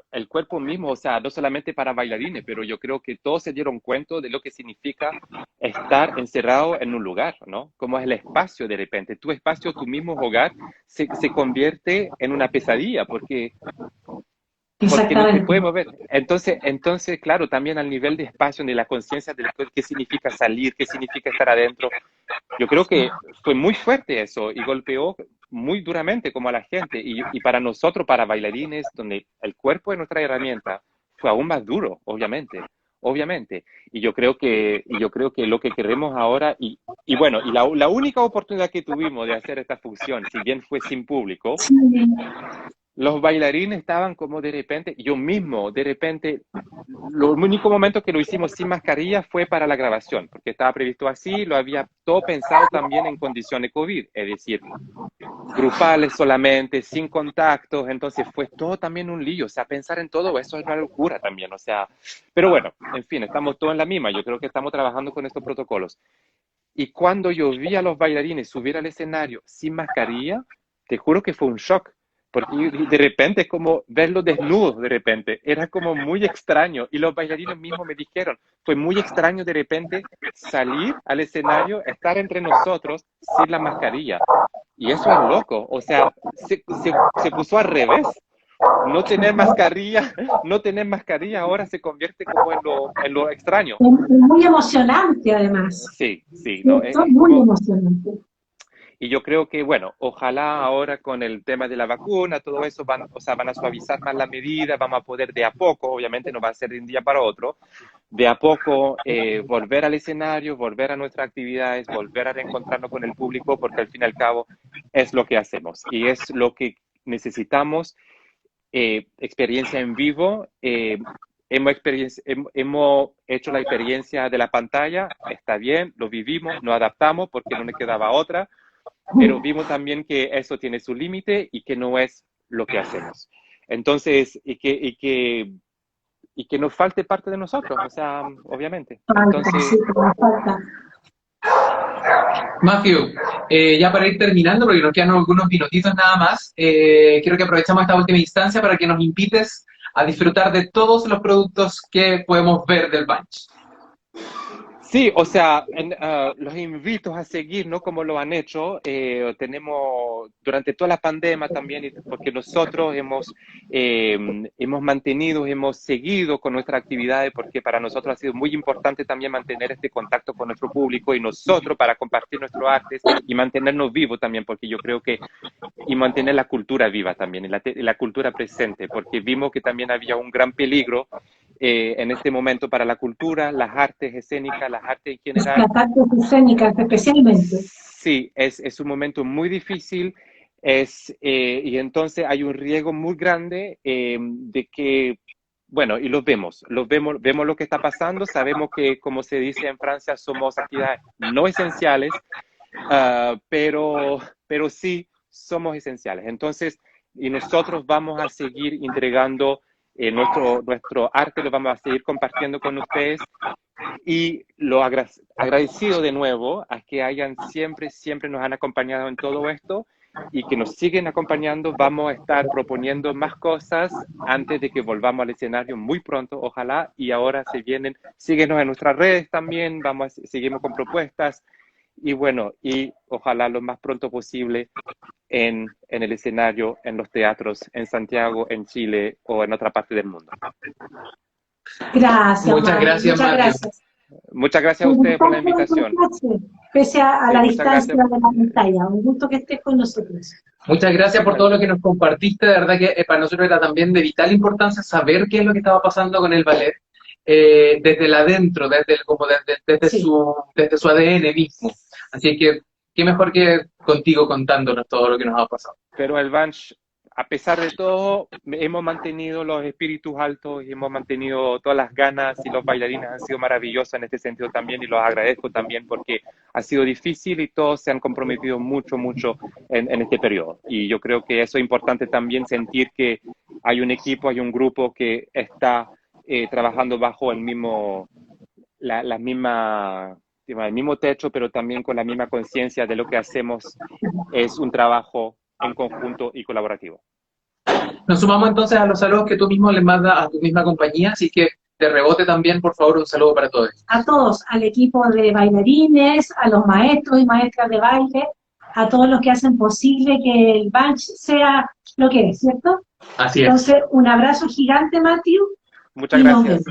no solamente para bailarines, pero yo creo que todos se dieron cuenta de lo que significa estar encerrado en un lugar, ¿no? Como es el espacio de repente. Tu espacio, tu mismo hogar, se convierte en una pesadilla porque no te Exactamente. puedes mover. Entonces, claro, también al nivel de espacio, de la conciencia de qué significa salir, qué significa estar adentro, yo creo que fue muy fuerte eso y golpeó muy duramente como a la gente. Y para nosotros, para bailarines, donde el cuerpo es nuestra herramienta, fue aún más duro, obviamente. Obviamente. Y yo creo que lo que queremos ahora, y bueno, y la única oportunidad que tuvimos de hacer esta función, si bien fue sin público, Sí, los bailarines estaban como de repente, yo mismo, de repente, lo único momento que lo hicimos sin mascarilla fue para la grabación, porque estaba previsto así, lo había todo pensado también en condiciones COVID, es decir, grupales solamente, sin contactos, entonces fue todo también un lío, o sea, pensar en todo eso es una locura también, o sea, pero bueno, en fin, estamos todos en la misma, yo creo que estamos trabajando con estos protocolos. Y cuando yo vi a los bailarines subir al escenario sin mascarilla, te juro que fue un shock, porque de repente es como verlos desnudos de repente, era como muy extraño y los bailarines mismos me dijeron, fue muy extraño de repente salir al escenario, estar entre nosotros sin la mascarilla. Y eso es loco, o sea, se puso al revés. No tener mascarilla, no tener mascarilla ahora se convierte como en lo extraño. es muy emocionante además. Sí, sí, no, ¿Cierto? Muy emocionante. Y yo creo que, bueno, ojalá ahora con el tema de la vacuna, todo eso, van a suavizar más la medida, vamos a poder de a poco, obviamente no va a ser de un día para otro, de a poco volver al escenario, volver a nuestras actividades, volver a reencontrarnos con el público, porque al fin y al cabo es lo que hacemos y es lo que necesitamos, experiencia en vivo. Hemos hecho la experiencia de la pantalla, está bien, lo vivimos, nos adaptamos porque no nos quedaba otra, pero vimos también que eso tiene su límite y que no es lo que hacemos. Entonces, y que nos falte parte de nosotros, o sea, obviamente. Entonces, Sí, nos falta. Matthew, ya para ir terminando, porque nos quedan algunos minutitos nada más, quiero que aprovechemos esta última instancia para que nos invites a disfrutar de todos los productos que podemos ver del Bunch. sí, o sea, los invito a seguir, ¿no? Como lo han hecho. Tenemos durante toda la pandemia también, porque nosotros hemos mantenido, hemos seguido con nuestras actividades, porque para nosotros ha sido muy importante también mantener este contacto con nuestro público y nosotros para compartir nuestros artes y mantenernos vivos también, porque yo creo que, y mantener la cultura viva también, y la cultura presente, porque vimos que también había un gran peligro en este momento para la cultura, las artes escénicas, las artes en general. Las artes escénicas especialmente. Sí, es un momento muy difícil, y entonces hay un riesgo muy grande de que, bueno, y vemos lo que está pasando, sabemos que, como se dice en Francia, somos actividades no esenciales, pero sí somos esenciales. Entonces, y nosotros vamos a seguir entregando nuestro arte, lo vamos a seguir compartiendo con ustedes, y lo agradecido de nuevo a que hayan siempre nos han acompañado en todo esto y que nos siguen acompañando. Vamos a estar proponiendo más cosas antes de que volvamos al escenario muy pronto, ojalá, y ahora síguenos en nuestras redes también, seguimos con propuestas, y bueno, y ojalá lo más pronto posible en el escenario, en los teatros, en Santiago, en Chile o en otra parte del mundo. Gracias. Muchas gracias, Muchas Matthew. gracias. Muchas gracias a ustedes por la invitación. Pese a Sí, la muchas distancia gracias. de la pantalla. Un gusto que estés con nosotros. Muchas gracias por todo lo que nos compartiste, de verdad que para nosotros era también de vital importancia saber qué es lo que estaba pasando con el ballet, desde el adentro, Sí. desde su ADN mismo. Así que, qué mejor que contigo contándonos todo lo que nos ha pasado. Pero el Bunch, a pesar de todo, hemos mantenido los espíritus altos y hemos mantenido todas las ganas, y los bailarines han sido maravillosos en este sentido también, y los agradezco también porque ha sido difícil y todos se han comprometido mucho en este periodo. Y yo creo que eso es importante también, sentir que hay un equipo, hay un grupo que está trabajando bajo el mismo techo, pero también con la misma conciencia de lo que hacemos es un trabajo en conjunto y colaborativo. Nos sumamos entonces a los saludos que tú mismo le mandas a tu misma compañía, así que de rebote también, por favor, un saludo para todos. A todos, al equipo de bailarines, a los maestros y maestras de baile, a todos los que hacen posible que el Bunch sea lo que es, ¿cierto? Así es. Entonces, un abrazo gigante, Matthew. Muchas y gracias.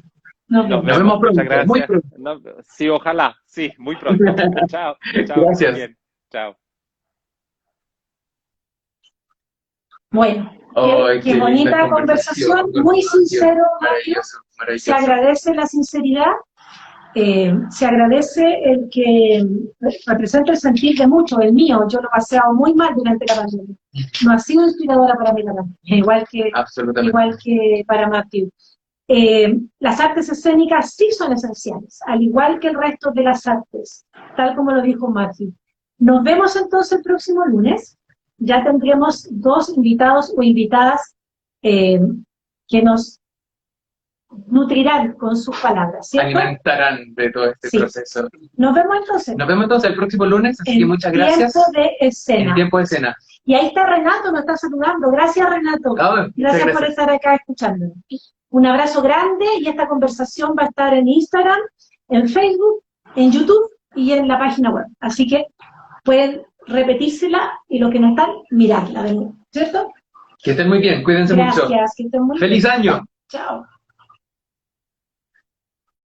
Nos vemos. Nos vemos pronto, Muchas gracias. muy pronto. Sí, ojalá. Sí, muy pronto. Chao. Gracias. Bien. Chao. Bueno, Ay, qué linda bonita conversación, muy sincero, Matthew. Maravilloso, Se maravilloso. agradece la sinceridad, se agradece el que representa el sentir de muchos, el mío. Yo lo he paseado muy mal durante la pandemia. No ha sido inspiradora para mí la pandemia, Absolutamente. igual que para Matthew. Las artes escénicas sí son esenciales, al igual que el resto de las artes, tal como lo dijo Matthew. Nos vemos entonces el próximo lunes. Ya tendremos 2 invitados o invitadas que nos nutrirán con sus palabras, ¿cierto? Alimentarán de todo este Sí. proceso. Nos vemos entonces. Nos vemos entonces el próximo lunes, así que En muchas gracias. tiempo de escena. En tiempo de escena. Y ahí está Renato, nos está saludando. Gracias, Renato. Ah, Gracias muchas por estar acá escuchándonos. Un abrazo grande, y esta conversación va a estar en Instagram, en Facebook, en YouTube y en la página web. Así que pueden repetírsela y los que no están, mirarla de nuevo, ¿cierto? Que estén muy bien, cuídense mucho. Gracias, que estén muy bien. ¡Feliz año! Chao.